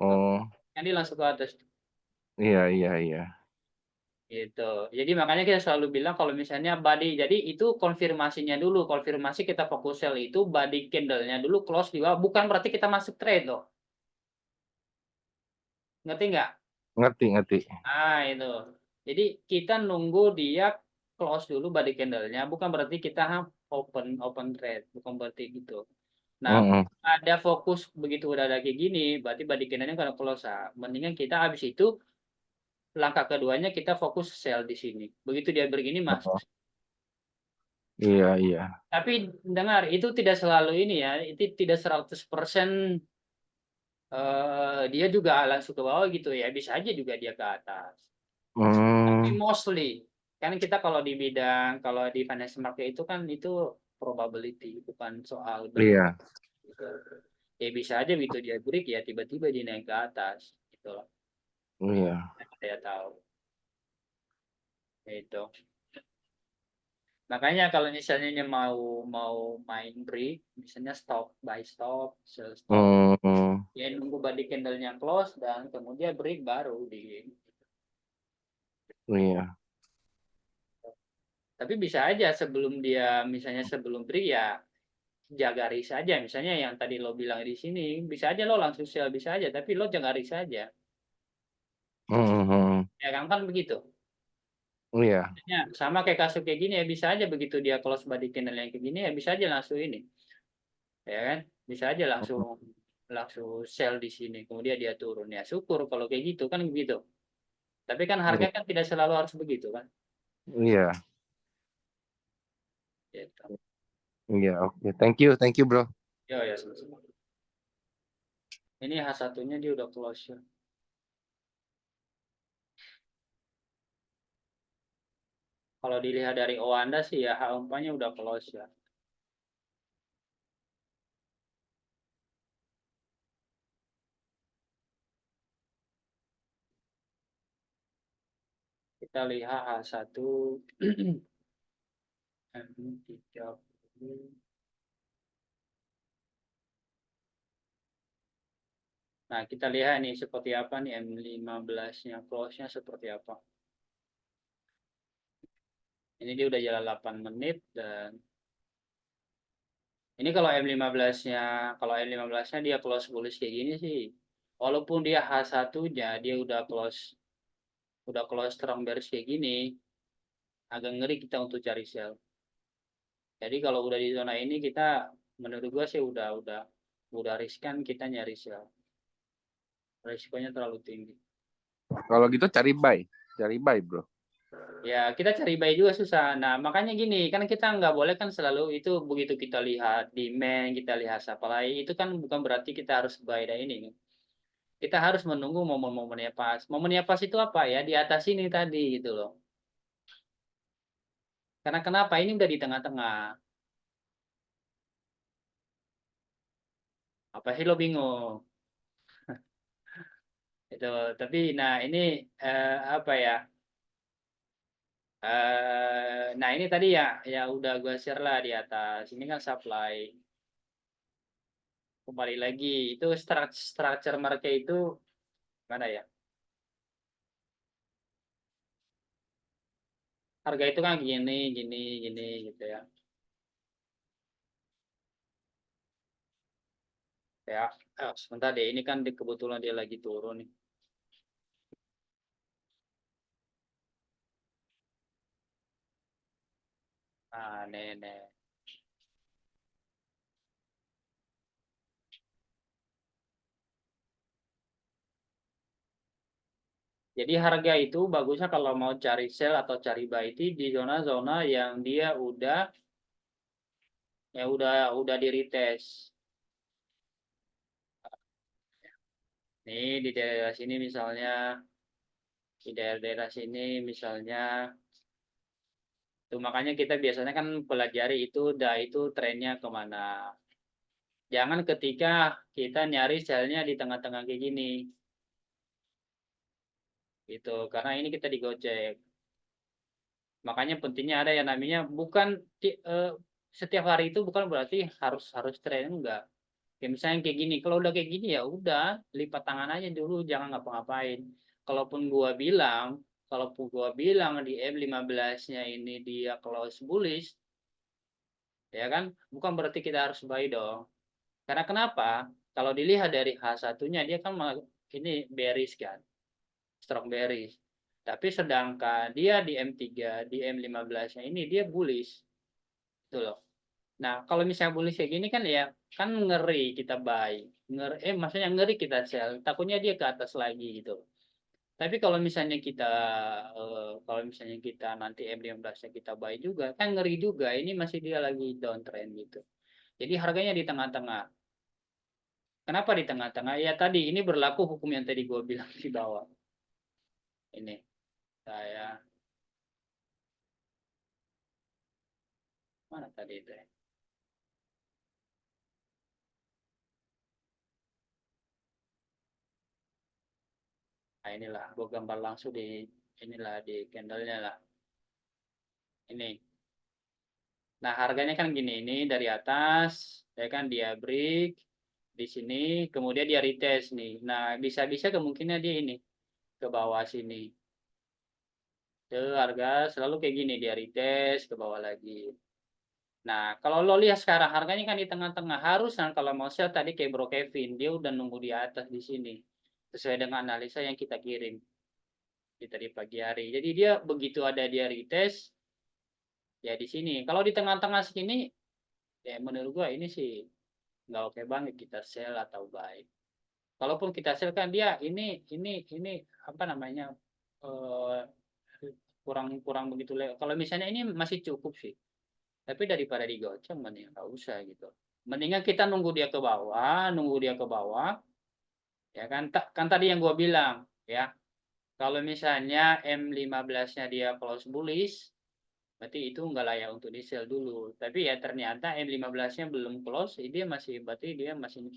Oh, yang dia langsung ke atas. iya iya iya. Gitu. Jadi makanya kita selalu bilang kalau misalnya jadi itu konfirmasinya dulu. Konfirmasi kita fokus sell itu body candle-nya dulu close di bawah. Bukan berarti kita masuk trade loh. Ngerti nggak? Ngerti ngerti. Ah, itu. Jadi kita nunggu dia close dulu body candle-nya. Bukan berarti kita open open trade. Bukan berarti gitu. Nah, Hmm, ada fokus begitu udah ada kayak gini, berarti body candle-nya kalau close. Mendingan kita habis itu langkah keduanya kita fokus sell di sini. Begitu dia begini masuk. oh, iya iya. Tapi dengar, itu tidak selalu ini ya, itu tidak 100% dia juga langsung ke bawah gitu ya, bisa aja juga dia ke atas. Tapi Hmm, mostly, kan kita kalau di financial market itu kan itu probability, bukan soal benar. iya Gitu. Ya bisa aja gitu dia break ya tiba-tiba dia naik ke atas, gitu loh. iya. Saya tahu. Itu. Makanya kalau misalnya mau mau main break, misalnya buy stop, sell stop, Hmm, ya nunggu body candle-nya close dan kemudian break baru di. iya. Tapi bisa aja sebelum dia misalnya sebelum break ya jaga risk aja. Misalnya yang tadi lo bilang di sini, bisa aja lo langsung sell, bisa aja, tapi lo jaga risk aja. Ya kan begitu. Iya. Ya, sama kayak kasus kayak gini ya, bisa aja begitu dia close body candle yang kayak gini ya, bisa aja langsung ini. Ya kan? Bisa aja langsung langsung sell di sini, kemudian dia turun. Ya syukur kalau kayak gitu kan begitu. Tapi kan harga kan tidak selalu harus begitu kan. Iya. Gitu. Iya, oke. Thank you, bro. Ya, ya, sama-sama. Ini H1-nya dia udah close ya. Kalau dilihat dari Owanda sih ya H4-nya udah close ya. Kita lihat H1 M30. Nah, kita lihat nih seperti apa nih M15-nya close-nya seperti apa. Ini dia udah jalan 8 menit dan ini kalau M15-nya dia close bullish kayak gini sih. Walaupun dia H1-nya dia udah close strong bearish kayak gini, agak ngeri kita untuk cari sell. Jadi kalau udah di zona ini kita menurut gua sih udah riskan kita nyari sell. Risikonya terlalu tinggi. Kalau gitu cari buy, bro. Ya kita cari buy juga susah. Nah makanya gini kan kita nggak boleh kan selalu itu begitu kita lihat demand, kita lihat supply itu kan bukan berarti kita harus buy dan ini. Kita harus menunggu momen-momennya pas. Momennya pas itu apa ya? Di atas ini tadi gitu loh. Karena kenapa? Ini udah di tengah-tengah. Apa sih lo bingung? Itu. Tapi nah ini apa ya? Nah ini tadi ya udah gue share lah di atas. Ini kan supply. Kembali lagi itu structure market itu mana ya? Harga itu kan gini, gini, gini gitu ya. Ya, sebentar deh. Ini kan kebetulan dia lagi turun nih. Nah, nih. Jadi harga itu bagusnya kalau mau cari sell atau cari buy itu di zona-zona yang dia udah di retest. Nih di daerah sini misalnya, di daerah-daerah sini misalnya, tuh makanya kita biasanya kan pelajari itu trennya kemana. Jangan ketika kita nyari sellnya di tengah-tengah kayak gini, gitu. Karena ini kita digocek. Makanya pentingnya ada yang namanya bukan setiap hari itu bukan berarti harus harus tren enggak. Kayak misalnya kayak gini, kalau udah kayak gini ya udah lipat tangan aja dulu, jangan ngapa-ngapain. Kalaupun kalaupun gua bilang di M15-nya ini dia close bullish, ya kan? Bukan berarti kita harus buy dong. Karena kenapa? Kalau dilihat dari H1-nya dia kan ini bearish kan, strong bearish. Tapi sedangkan dia di M3, di M15-nya ini dia bullish. Gitu loh. Nah, kalau misalnya bullish kayak gini kan ya kan ngeri kita buy. Maksudnya ngeri kita sell. Takutnya dia ke atas lagi gitu. Tapi kalau misalnya kita nanti M15-nya kita buy juga, kan ngeri juga. Ini masih dia lagi downtrend gitu. Jadi harganya di tengah-tengah. Kenapa di tengah-tengah? Ya tadi ini berlaku hukum yang tadi gue bilang di bawah. Ini saya mana tadi itu ya? Nah inilah gue gambar langsung di inilah di candlenya lah. Ini. Nah harganya kan gini, ini dari atas, ya kan dia break di sini, kemudian dia retest nih. Nah bisa-bisa kemungkinan dia ini ke bawah sini. Harga selalu kayak gini dia retest ke bawah lagi. Nah, kalau lo lihat sekarang harganya kan di tengah-tengah. Harus kan kalau mau sell tadi kayak Bro Kevin, dia udah nunggu di atas di sini. Sesuai dengan analisa yang kita kirim di tadi pagi hari. Jadi dia begitu ada dia retest ya di sini. Kalau di tengah-tengah sini ya menurut gua ini sih nggak oke banget kita sell atau buy. Kalaupun kita sell kan dia ini apa namanya eh, kurang kurang begitu. Kalau misalnya ini masih cukup sih. Tapi daripada digoceng mending nggak usah gitu. Mendingan kita nunggu dia ke bawah, ya kan? Kan tadi yang gua bilang, ya. Kalau misalnya M15-nya dia close bullish, berarti itu nggak layak untuk di sell dulu. Tapi ya ternyata M15-nya belum close, dia masih berarti dia masih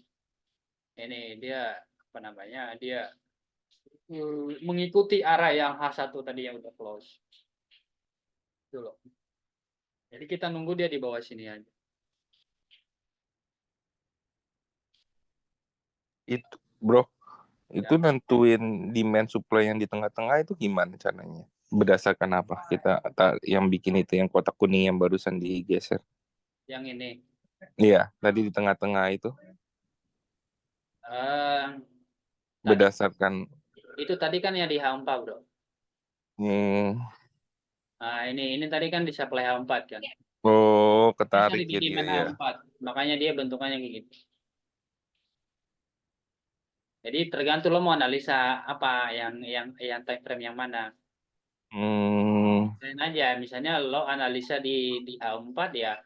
ini dia apa namanya? Dia mengikuti arah yang H1 tadi yang udah close. Itu loh. Jadi kita nunggu dia di bawah sini aja. Itu, bro, Ya. itu nentuin demand supply yang di tengah-tengah itu gimana caranya? Berdasarkan apa? Yang bikin itu yang kotak kuning yang barusan digeser. Yang ini. Iya, tadi di tengah-tengah itu Eh, tadi berdasarkan itu tadi kan yang di H4, Bro. hmm, Nah, ini tadi kan di supply H4 kan. oh, Ini ketarik sorry di ya dia demand ya. H4. Makanya dia bentukannya kayak gitu. Jadi tergantung lo mau analisa apa yang time frame yang mana. Hmm, Dan aja misalnya lo analisa di H4 ya,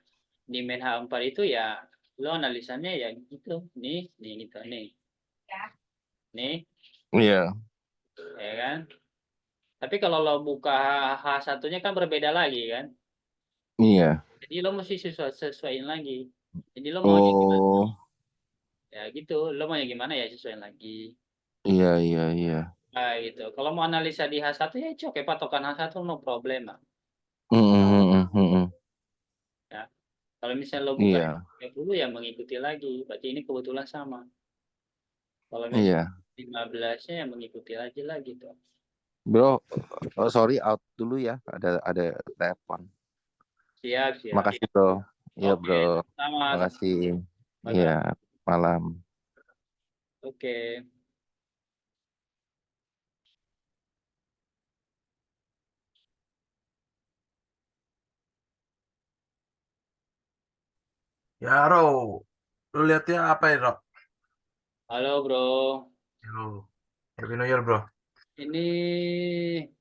di main H4 itu ya lo analisanya ya gitu. Nih gitu nih. Nih, iya, ya kan? Tapi kalau lo buka H1-nya kan berbeda lagi kan. iya. Jadi lo mesti sesuaiin lagi. Jadi lo maunya gimana? Oh, Ya gitu, lo maunya gimana ya sesuaiin lagi. iya, iya, iya. Nah, gitu. Kalau mau analisa di H1 ya oke patokan H1 no problem lah. Hmm, hmm, hmm, hmm, hmm. Ya. Kalau misalnya lo buka Iya, 30 ya mengikuti lagi. Berarti ini kebetulan sama. Kalau misalnya iya. 15-nya ya mengikuti lagi lah gitu. Bro, oh, sorry out dulu ya. Ada telepon. Siap, siap. Makasih bro. Iya Oke, bro. sama. Makasih. Iya, Sama. malam. Oke. Ya, Ro. Lu lihatnya apa ya, Ro? Halo, Bro. Yo. Happy New Year, bro. Ini,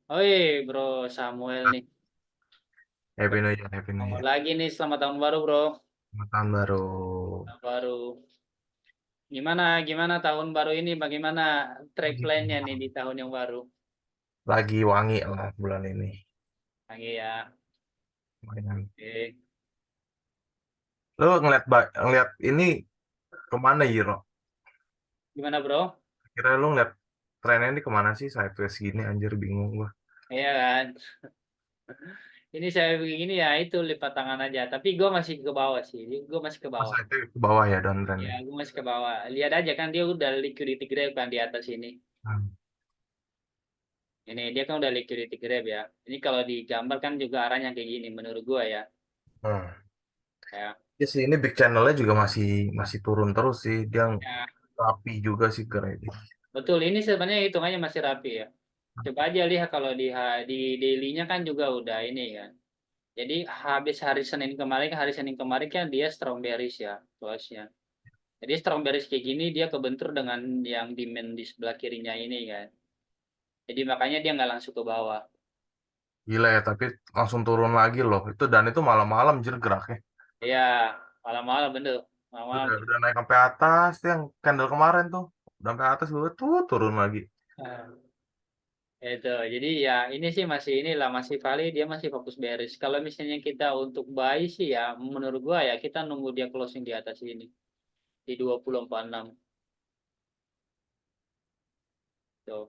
oi, Bro Samuel nih. Happy New Year, Happy New Selamat Year. lagi nih, selamat tahun baru, Bro. Selamat tahun baru. Tahun baru. Gimana, gimana tahun baru ini? Bagaimana track Lagi, plan-nya nih di tahun yang baru? lagi wangi lah bulan ini. Lagi ya. Lumayan. Oke. Lu ngeliat ini kemana ya, Ro? Gimana, Bro? Kira lu ngeliat trennya ini kemana sih? Sideways gini, anjir bingung gua. Iya kan? Ini saya begini ya, itu lipat tangan aja. Tapi gue masih ke bawah sih. Gue masih ke Masa bawah. itu ke bawah ya Ya, downtrendnya? gue masih ke bawah. Lihat aja kan dia udah liquidity grab kan di atas ini. Hmm. Ini dia kan udah liquidity grab ya. Ini kalau digambar kan juga arahnya kayak gini menurut gue ya. Hmm. Ya, Ya sih, ini big channelnya juga masih masih turun terus sih. Dia ya. rapi juga sih gerak ini. Betul. Ini sebenarnya hitungannya masih rapi ya. Coba aja lihat kalau di daily-nya kan juga udah ini kan. Jadi habis hari Senin kemarin kan dia strong bearish ya, close-nya. Jadi strong bearish kayak gini dia kebentur dengan yang demand di sebelah kirinya ini kan. Jadi makanya dia nggak langsung ke bawah. Gila ya, tapi langsung turun lagi loh. Itu dan itu malam-malam jir geraknya. Iya, malam-malam bener. Malam-malam. Udah naik sampai atas tuh yang candle kemarin tuh. Udah sampai atas gue tuh turun lagi. Nah, itu. Jadi ya ini sih masih inilah masih valid dia masih fokus bearish. Kalau misalnya kita untuk buy sih ya menurut gua ya kita nunggu dia closing di atas ini di 2046 tuh.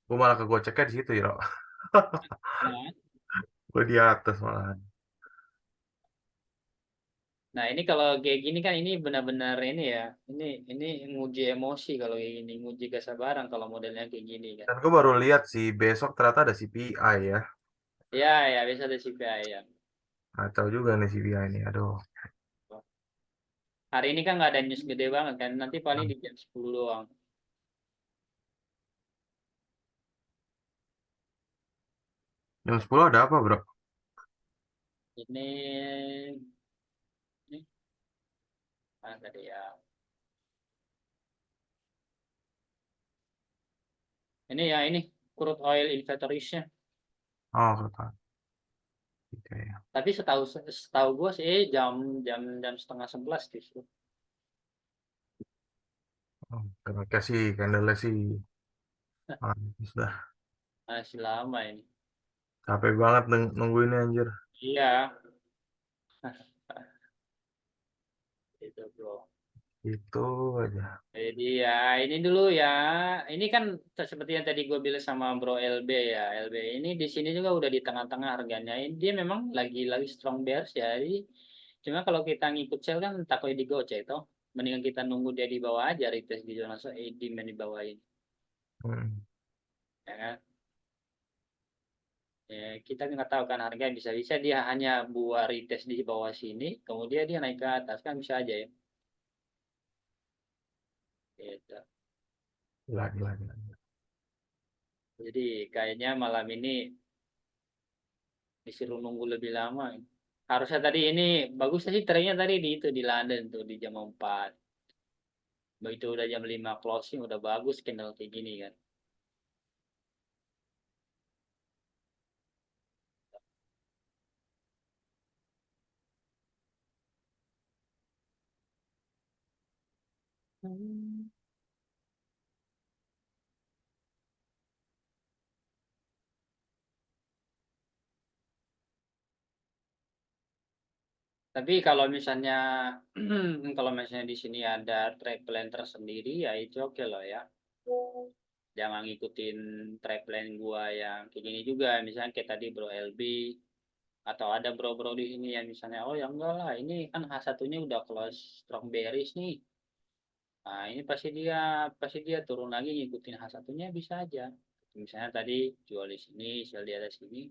Gue malah kegoceknya di situ ya. Nah, Gue di atas malahan. nah, ini kalau kayak gini kan ini benar-benar ini ya. Ini nguji emosi kalau kayak gini, nguji kesabaran kalau modelnya kayak gini kan. Dan gue baru lihat sih besok ternyata ada CPI ya. Ya, ya bisa ada CPI ya. Kacau juga nih si dia ini. Aduh. Hari ini kan nggak ada news gede banget kan. Nanti paling di jam 10 doang. Jam 10 ada apa, bro? Ini, ini tadi ya. Ini ya ini crude oil inventories-nya. Oh, kata. Oke. Tapi setahu setahu gue sih jam jam jam setengah 11 justru. Oh, kayaknya sih, candle sih. Sudah Masih lama ini. capek banget nungguinnya anjir. Iya, itu bro. Itu aja. Jadi ya ini dulu ya. Ini kan seperti yang tadi gue bilang sama Bro LB ya. LB ini di sini juga udah di tengah-tengah harganya. Ini dia memang lagi strong bears ya. Jadi cuma kalau kita ngikut sell kan takut digocek toh. Mendingan kita nunggu dia di bawah aja retest di zona demand di bawah ini. Hmm. Ya kan? Ya, kita nggak tahu kan harga bisa-bisa dia hanya buat retest di bawah sini, kemudian dia naik ke atas kan bisa aja ya. Gitu. Gila, gila, gila. Jadi kayaknya malam ini disuruh nunggu lebih lama. Harusnya tadi ini bagusnya sih trennya tadi di itu di London tuh di jam 4. Begitu udah jam 5 closing udah bagus candle kayak gini kan. Hmm. Tapi kalau misalnya di sini ada track plan tersendiri ya itu oke loh ya. Jangan ngikutin track plan gua yang kayak gini juga misalnya kayak tadi Bro LB atau ada bro-bro di sini yang misalnya oh ya enggak lah ini kan H1-nya udah close strong bearish nih. Nah, ini pasti dia turun lagi ngikutin H1-nya bisa aja. Misalnya tadi jual di sini, sell di atas sini.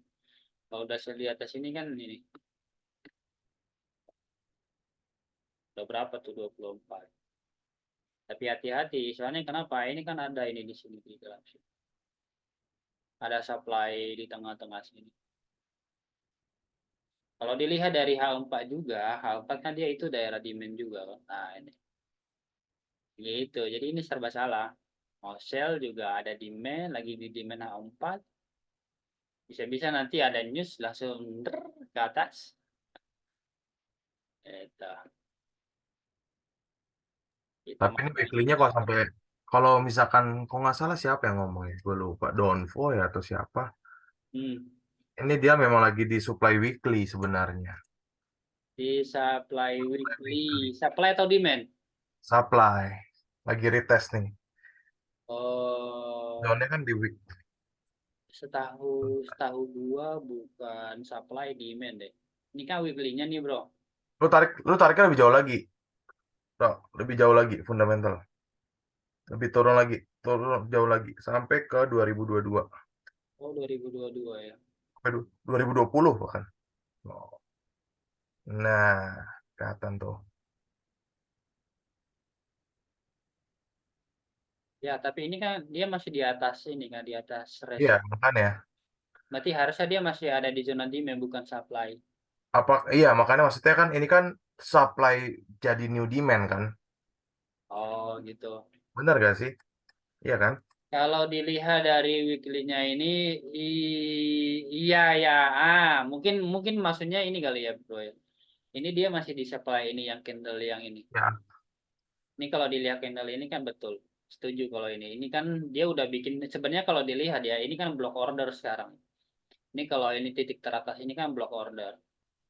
Kalau udah sell di atas sini kan ini udah berapa tuh 24. Tapi hati-hati, soalnya kenapa? Ini kan ada ini di sini di dalam sini. Ada supply di tengah-tengah sini. Kalau dilihat dari H4 juga, H4 kan dia itu daerah demand juga kan. Nah, ini. Gitu. Jadi ini serba salah. Mau sell juga ada demand, lagi di demand H4. Bisa-bisa nanti ada news langsung ke atas. Itu. Kita Tapi mau ini weekly-nya kok sampai, kalau misalkan kok nggak salah siapa yang ngomongnya? Gue lupa. Donvo ya atau siapa? hmm, Ini dia memang lagi di supply weekly sebenarnya. di supply weekly, Weekly. supply atau demand? Supply. Lagi retest nih. Oh, Daunnya kan di week. setahu setahu gua bukan supply demand deh. Ini kan weekly-nya nih, Bro. Lu tariknya lebih jauh lagi. Bro, lebih jauh lagi fundamental. Lebih turun jauh lagi sampai ke 2022. Oh, 2022 ya. Sampai 2020 bahkan. Oh. Nah, kelihatan tuh. Ya, tapi ini kan dia masih di atas ini kan, di atas Iya, resist. makanya. Berarti harusnya dia masih ada di zona demand bukan supply. Iya, makanya maksudnya kan ini kan supply jadi new demand kan. Oh, gitu. Bener gak sih? Iya kan? Kalau dilihat dari weekly-nya ini, iya ya, mungkin mungkin maksudnya ini kali ya, Bro. Ya. Ini dia masih di supply ini yang candle yang ini. Ya, Ini kalau dilihat candle ini kan betul. Setuju kalau ini. Ini kan dia udah bikin sebenarnya kalau dilihat ya, ini kan block order sekarang. Ini kalau ini titik teratas ini kan block order.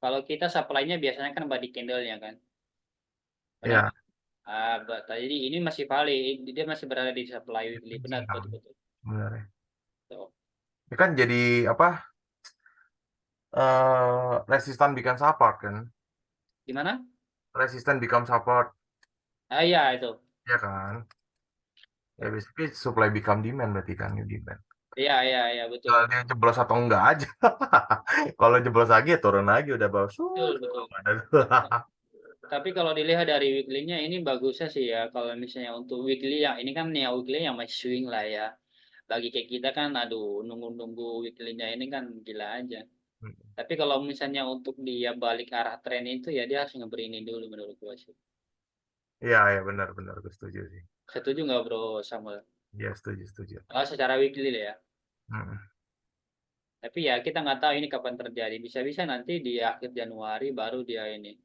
Kalau kita supply-nya biasanya kan body candle-nya kan. Benar iya, kan? Jadi ini masih valid. Dia masih berada di supply weekly. Benar, iya, betul, betul. bener ya. Tuh. Ini kan jadi apa? Resistan become support kan? Gimana? Resistan become support, Iya itu. ya kan? Ya basically supply become demand berarti kan new demand. Iya betul. Tinggal dia jeblos atau enggak aja. Kalau jeblos lagi ya turun lagi udah bagus. Betul, betul. Tapi kalau dilihat dari weekly-nya ini bagusnya sih ya. Kalau misalnya untuk weekly yang ini kan ya weekly yang masih swing lah ya. Bagi kayak kita kan aduh nunggu-nunggu weekly-nya ini kan gila aja. Tapi kalau misalnya untuk dia balik arah tren itu ya dia harus ngeberi ini dulu menurut gua sih. Iya, ya benar-benar gue setuju sih. Setuju nggak bro Samuel? Iya, setuju, setuju. Kalau secara weekly lah ya. Mm. Tapi ya kita nggak tahu ini kapan terjadi. Bisa-bisa nanti di akhir Januari baru dia ini.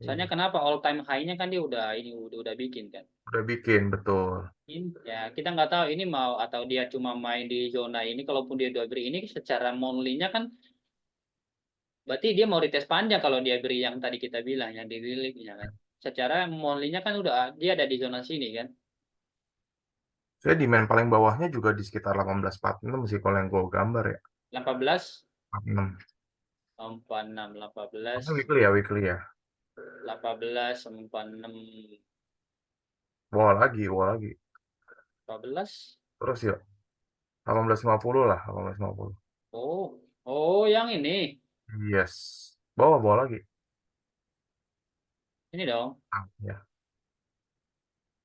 Soalnya Iya. kenapa all time high-nya kan dia udah ini udah bikin kan. Udah bikin, betul. Ya kita nggak tahu ini mau atau dia cuma main di zona ini. Kalaupun dia udah beri ini secara monthly-nya kan berarti dia mau retest panjang kalau dia beri yang tadi kita bilang yang di relief-nya kan. Secara monthly-nya kan udah dia ada di zona sini kan. Saya demand paling bawahnya juga di sekitar 1846 sih kalau yang gue gambar ya. 18 46. 46 18 Ini weekly ya, weekly ya. 18 46 Bawah lagi, bawah lagi. 14. Terus ya, 1850 lah, 1850. Oh, oh yang ini. Yes. Bawah, bawah lagi. Ini dong. Ah, ya.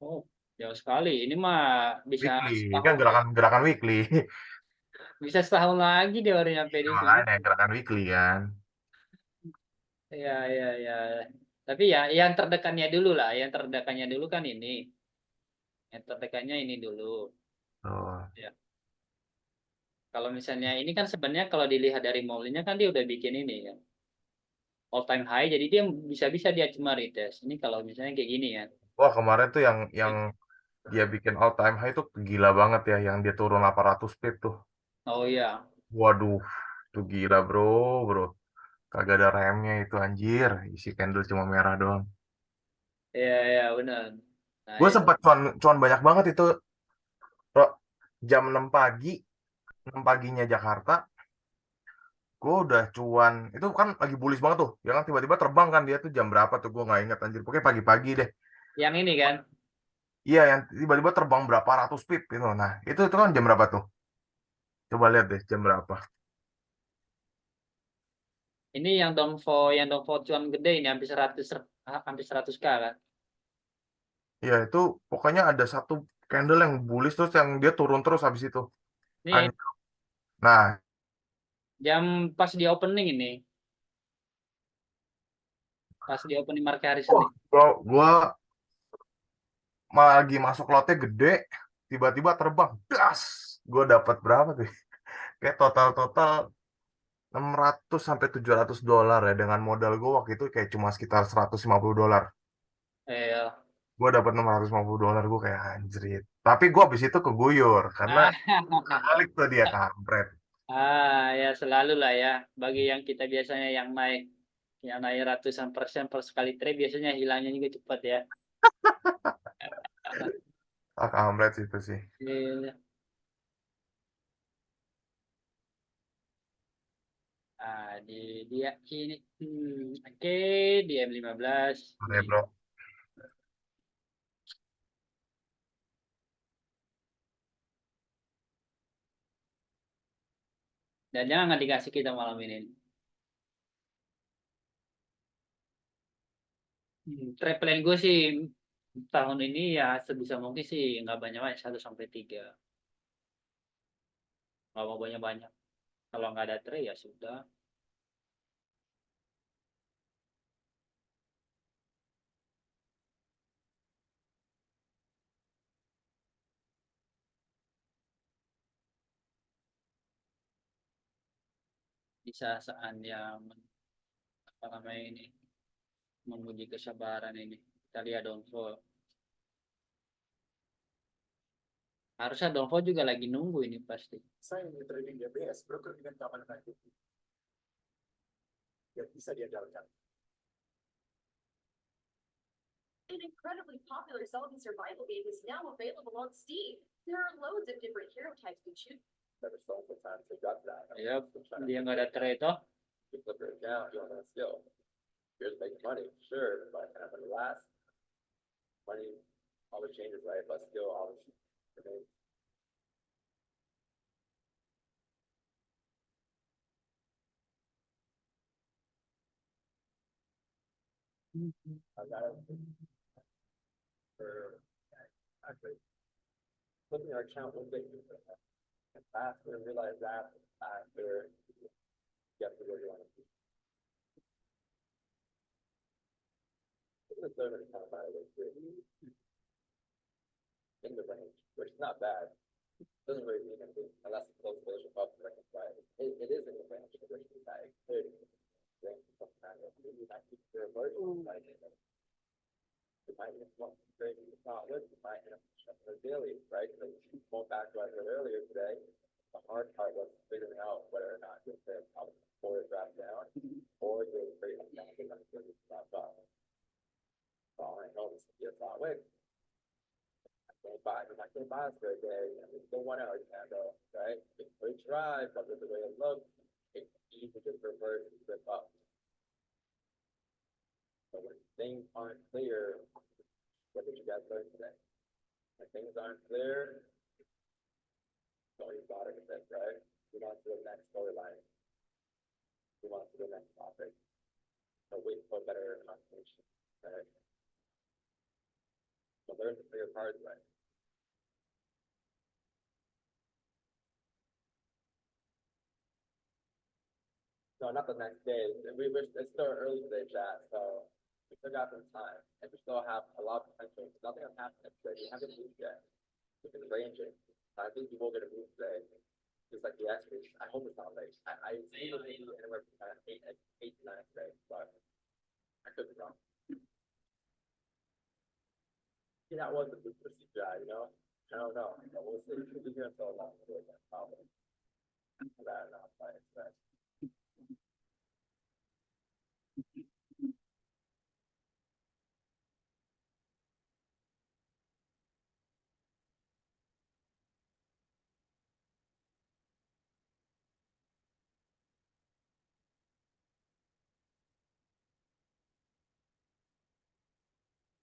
Oh, jauh sekali. Ini mah bisa Weekly, kan setahun, gerakan weekly. bisa setahun lagi dia baru nyampe di Ya, sini. makanya gerakan weekly kan. Ya. Tapi ya yang terdekatnya dulu lah. Yang terdekatnya dulu kan ini. Yang terdekatnya ini dulu. Tuh. Ya. Kalau misalnya ini kan sebenarnya kalau dilihat dari mall-nya kan dia udah bikin ini kan. All time high. Jadi dia bisa-bisa dia cuma retest. Ini kalau misalnya kayak gini kan. Wah, kemarin tuh yang dia bikin all time high tuh gila banget ya, yang dia turun 800 pip tuh. Oh iya. Waduh, tuh gila bro, bro. Kagak ada remnya itu anjir, isi candle cuma merah doang. Iya benar. Nah Gue itu. sempat cuan banyak banget itu, bro. Jam 6 pagi, 6 paginya Jakarta, gue udah cuan. Itu kan lagi bullish banget tuh. Ya kan tiba-tiba terbang kan dia tuh jam berapa tuh gue nggak inget anjir. Pokoknya pagi-pagi deh. Yang ini kan. Iya, yang tiba-tiba terbang berapa ratus pip gitu. Nah, itu kan jam berapa tuh? Coba lihat deh jam berapa. Ini yang downfall cuan gede ini hampir 100K kan. Ya itu pokoknya ada satu candle yang bullish terus yang dia turun terus habis itu. Ini Nah, jam pas di opening ini, pas di opening market hari oh, Senin. gua lagi masuk lotnya gede, tiba-tiba terbang, das, gua dapat berapa tuh? Kayak total 600 sampai $700 ya dengan modal gua waktu itu kayak cuma sekitar $150. Eh, Gua dapat $650, gua kayak anjrit. Tapi gua habis itu keguyur karena ah, balik tuh dia kampret. ya selalu lah ya. Bagi yang kita biasanya yang naik ratusan persen per sekali trade biasanya hilangnya juga cepat ya. Ah, kampret sih itu sih. Iya. Di dia ini, oke, di M15 Oke, di bro. dan jangan nggak dikasih kita malam ini. Trade plan gue sih tahun ini ya sebisa mungkin sih nggak banyak-banyak 1 sampai 3. Nggak mau banyak-banyak. Kalau nggak ada trade ya sudah. Di saat yang apa namanya ini menguji kesabaran ini. Kita lihat downfall. Harusnya downfall juga lagi nunggu ini pasti. Saya ingin trading di ABS, broker dengan keamanan IT yang bisa diandalkan. An incredibly popular zombie survival game is now available on Steam. There are loads of different hero types to choose. Never sold for time, so got that. Ya, dia nggak ada trade toh. You flip it down, you want that skill. Here's making money, sure, but kind of money last. Money always changes, right? But skill always remains. I've got it for, actually, looking at our account, we'll get you faster, realize that after you get to where you want to be. The third account, by the way, in the range, which is not bad. Doesn't really mean anything unless it's close to the above the range, right? It is in the range, which is like good. Range sometimes, maybe not keep your version, like, you might just want to trade in the solid, you might end up shutting the daily, right? So going back to what I said earlier today, the hard part was figuring out whether or not you're saying or drop down, or you're trading down to like really drop up. So I know this is a lot way. I can't buy this for a day, and it's still 1 hour candle, right? We try, but with the way it looks, it's easy to just reverse and flip up. So when things aren't clear, what did you guys learn today? When things aren't clear, don't you bother with it, right? We want to the next storyline. We want to the next topic. So wait for better confirmation, right? So learn to play your cards right. No, not the next day. It's still early today, chat, so we still got some time, and we still have a lot of potential. Nothing has happened today. We haven't moved yet. We've been ranging. I think we will get a move today. Just like the X-rays. I hope it's not late. I see it maybe anywhere from 8 to 9 today, but I could be wrong. Yeah, that was the CGI, you know? I don't know. But we'll see. We'll be here until 11. Probably. That enough, I expect.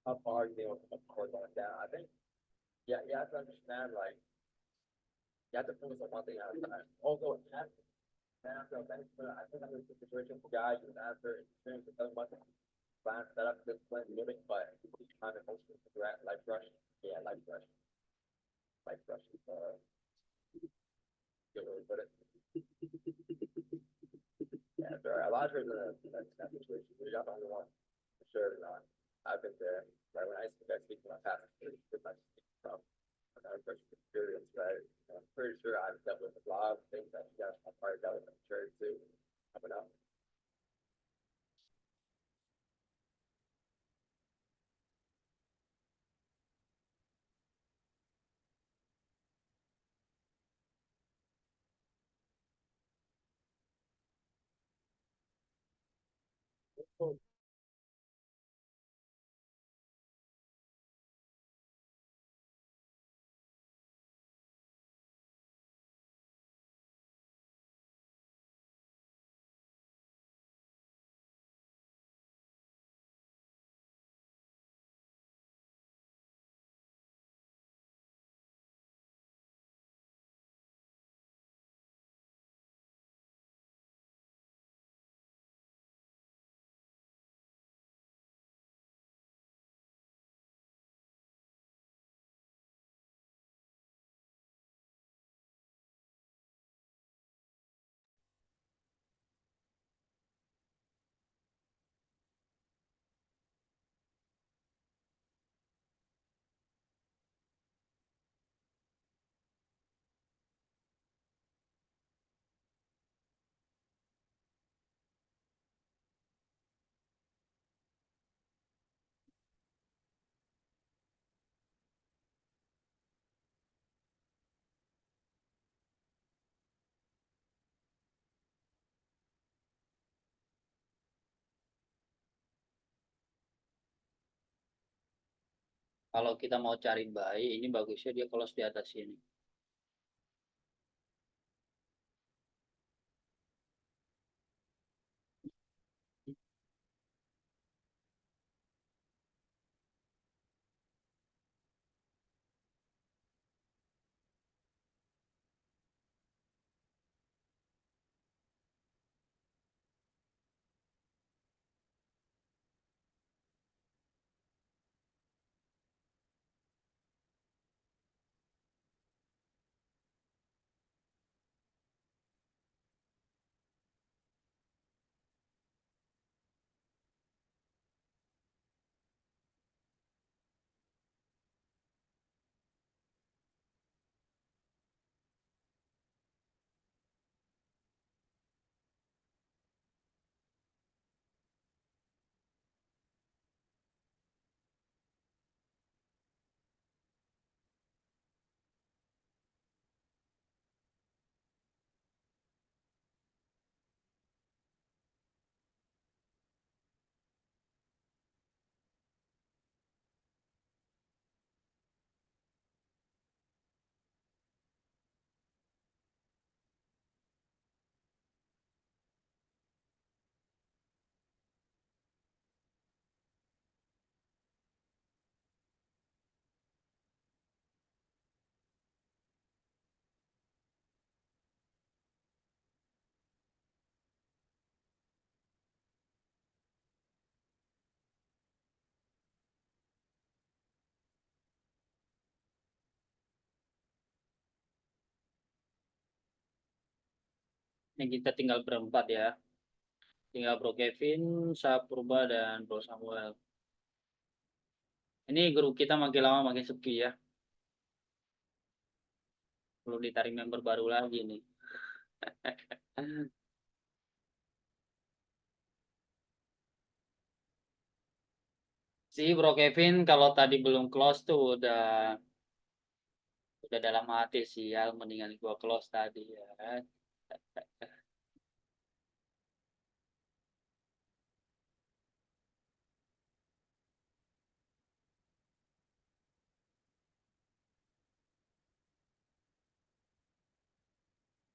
How far you know, of course, going down. I think, yeah, you have to understand, like, you have to focus on one thing at a time. Also, after I think I'm in a situation for guys who's after experience with much plan setup, discipline, living, but each time emotions, life rush. Yeah, life rush. Life rush is, get really good at. Yeah, there are a lot of people in that situation. You're not the only one, for sure or not. I've been there, right? When I speak to my past experience, I speak from another person's experience, right? And I'm pretty sure I've dealt with a lot of things that you guys have probably dealt with, I'm sure too, coming up. Kalau kita mau cari buy, ini bagusnya dia close di atas sini. Ini kita tinggal berempat ya. Tinggal Bro Kevin, Sapurba, dan Bro Samuel. Ini grup kita makin lama makin sepi ya. Perlu ditarik member baru lagi nih. Si Bro Kevin kalau tadi belum close tuh udah dalam hati sih ya, mendingan gua close tadi ya kan.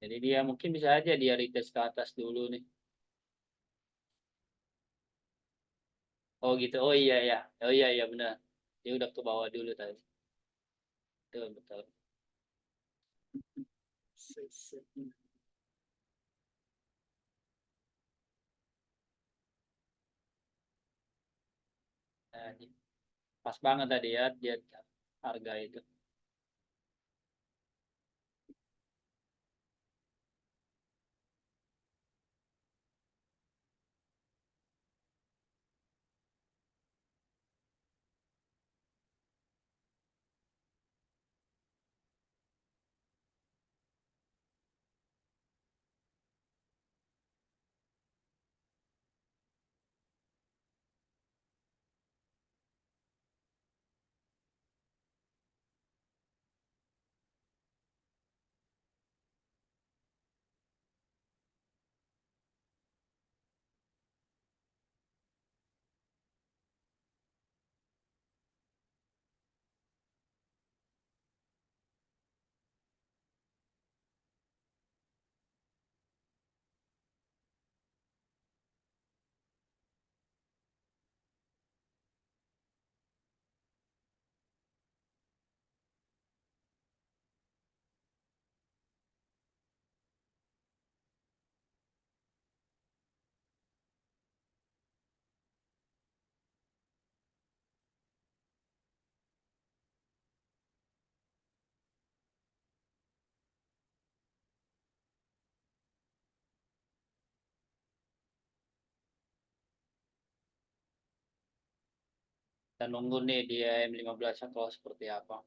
Jadi dia mungkin bisa aja dia retest ke atas dulu nih. Oh gitu. Oh iya ya. Oh iya iya benar. Dia udah ke bawah dulu tadi. Betul betul. Nah, pas banget tadi ya dia harga itu. Kita nunggu nih dia M15 kalau seperti apa.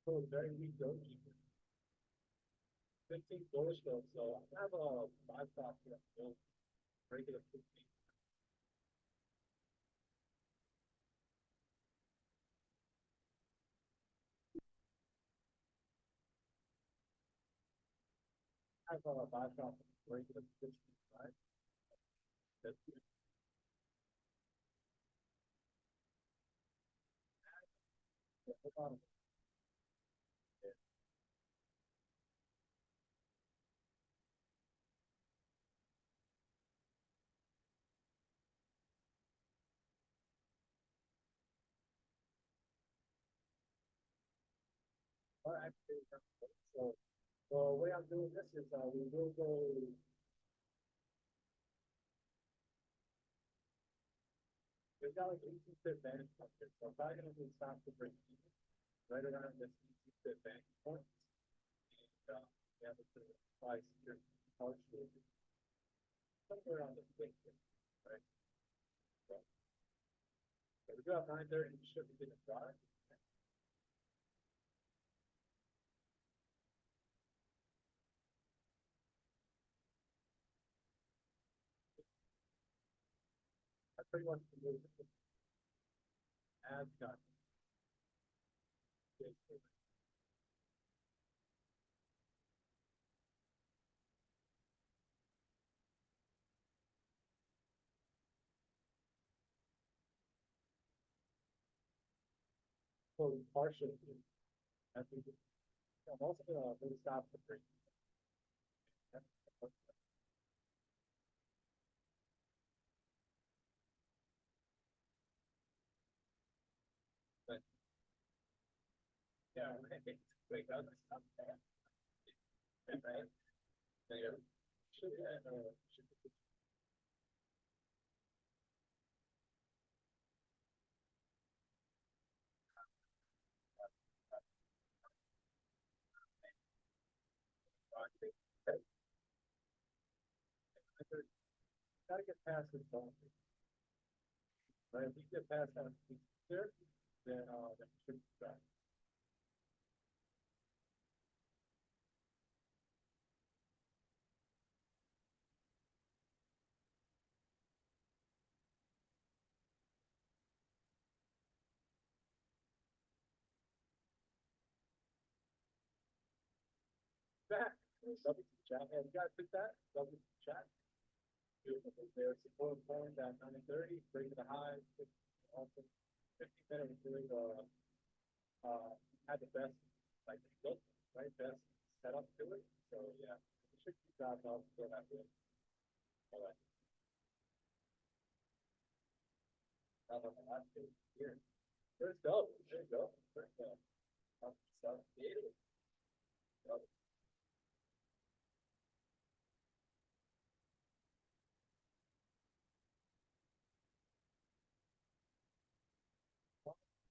So very weak doji. 15 bullish though, so I have a 5 stop here. So break it at 15. I have a 5 stop break it at 15, right? That's it. Yeah, hold on. All right, so the way I'm doing this is we will go. We've got like 18 advantage function, so I'm probably gonna do stop to break even right around this 18 advantage point. And we have to apply security partially somewhere around the 15, right? So we do have 930 should be getting a drive. pretty much the move. As got. So partially, I think, I'm also gonna really stop the break. But, yeah, I think wake up and stop that. Right? Yeah. Should gotta get past this boundary. Right? If you get past that there, then that should be done. Back. Double chat. And you guys pick that? Double chat. Beautiful. There's support point at 9:30, break the high, also 50 minutes doing had the best like look, right? Best setup to it. So yeah, you should keep that up for that win. All right. How about the last two here? First go. There you go. First go. Up stuff.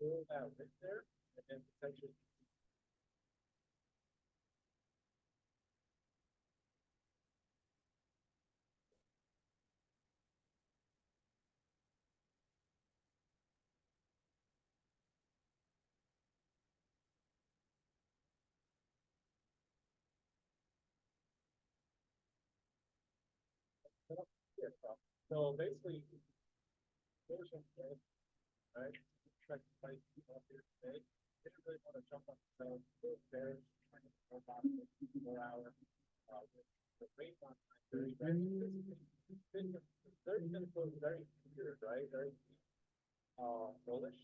Pull that right there, and then potentially here. So basically, there's some right? Try to fight people up here today. Didn't really want to jump on the bears trying to go about 4 hour. The rate on 30, right? The third minute was very weird, right? Very bullish,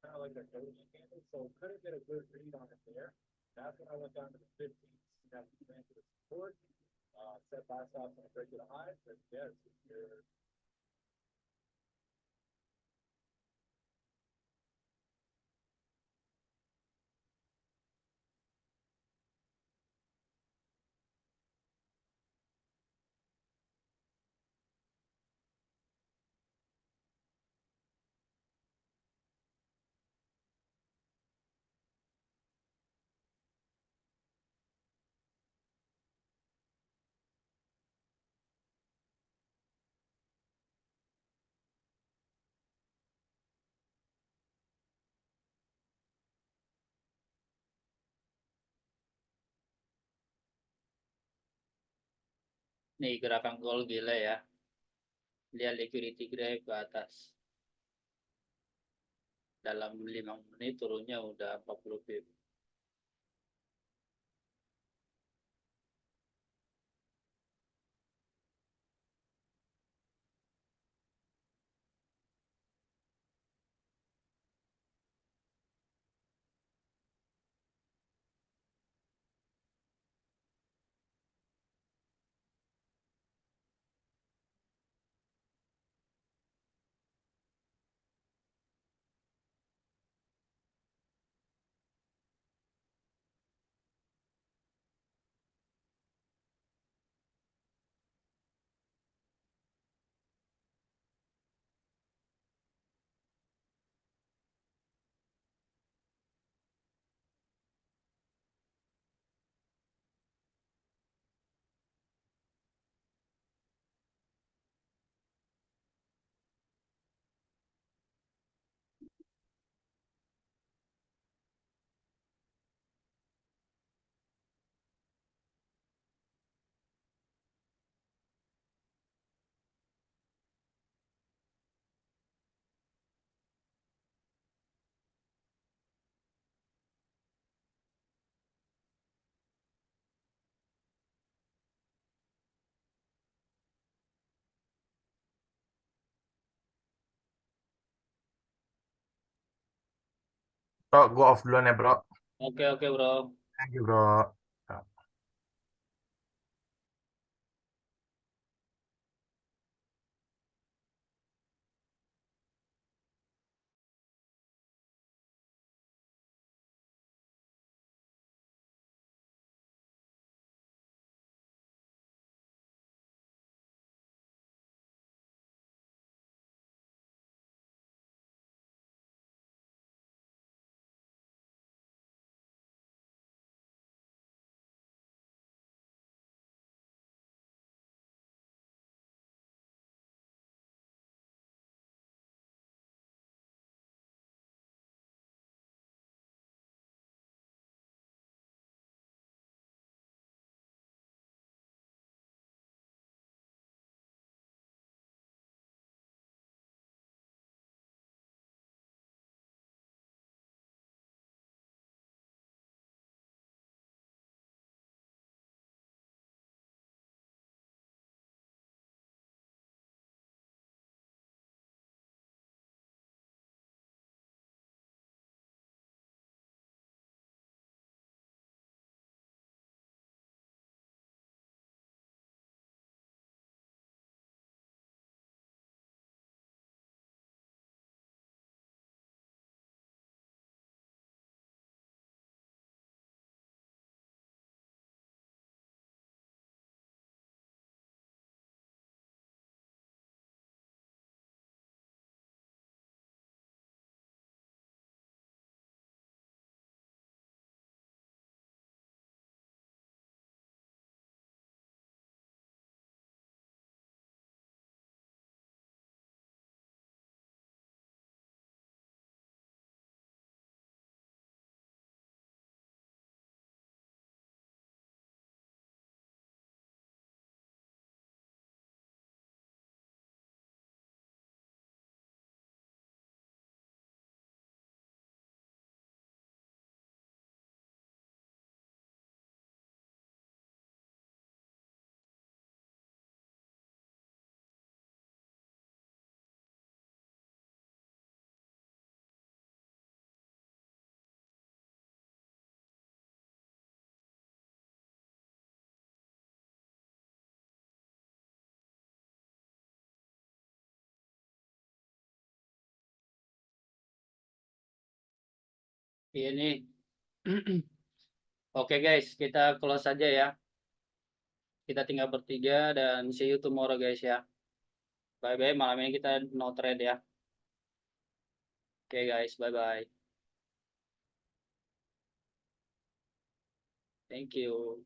kind of like a doji candle. So couldn't get a good read on it there. That's when I went down to the 15th. Got to the support. Set buy stops on a regular high. But yes, you're Nih gerakan gold gila ya. Lihat liquidity graph ke atas. Dalam 5 menit turunnya udah 40 pip. Bro, gue off duluan ya, bro. Oke, oke, bro. Thank you, bro. Ini. Oke, guys, kita close aja ya. Kita tinggal bertiga dan see you tomorrow, guys ya. Bye-bye. Malam ini kita no trade ya. Oke, guys. Bye-bye. Thank you.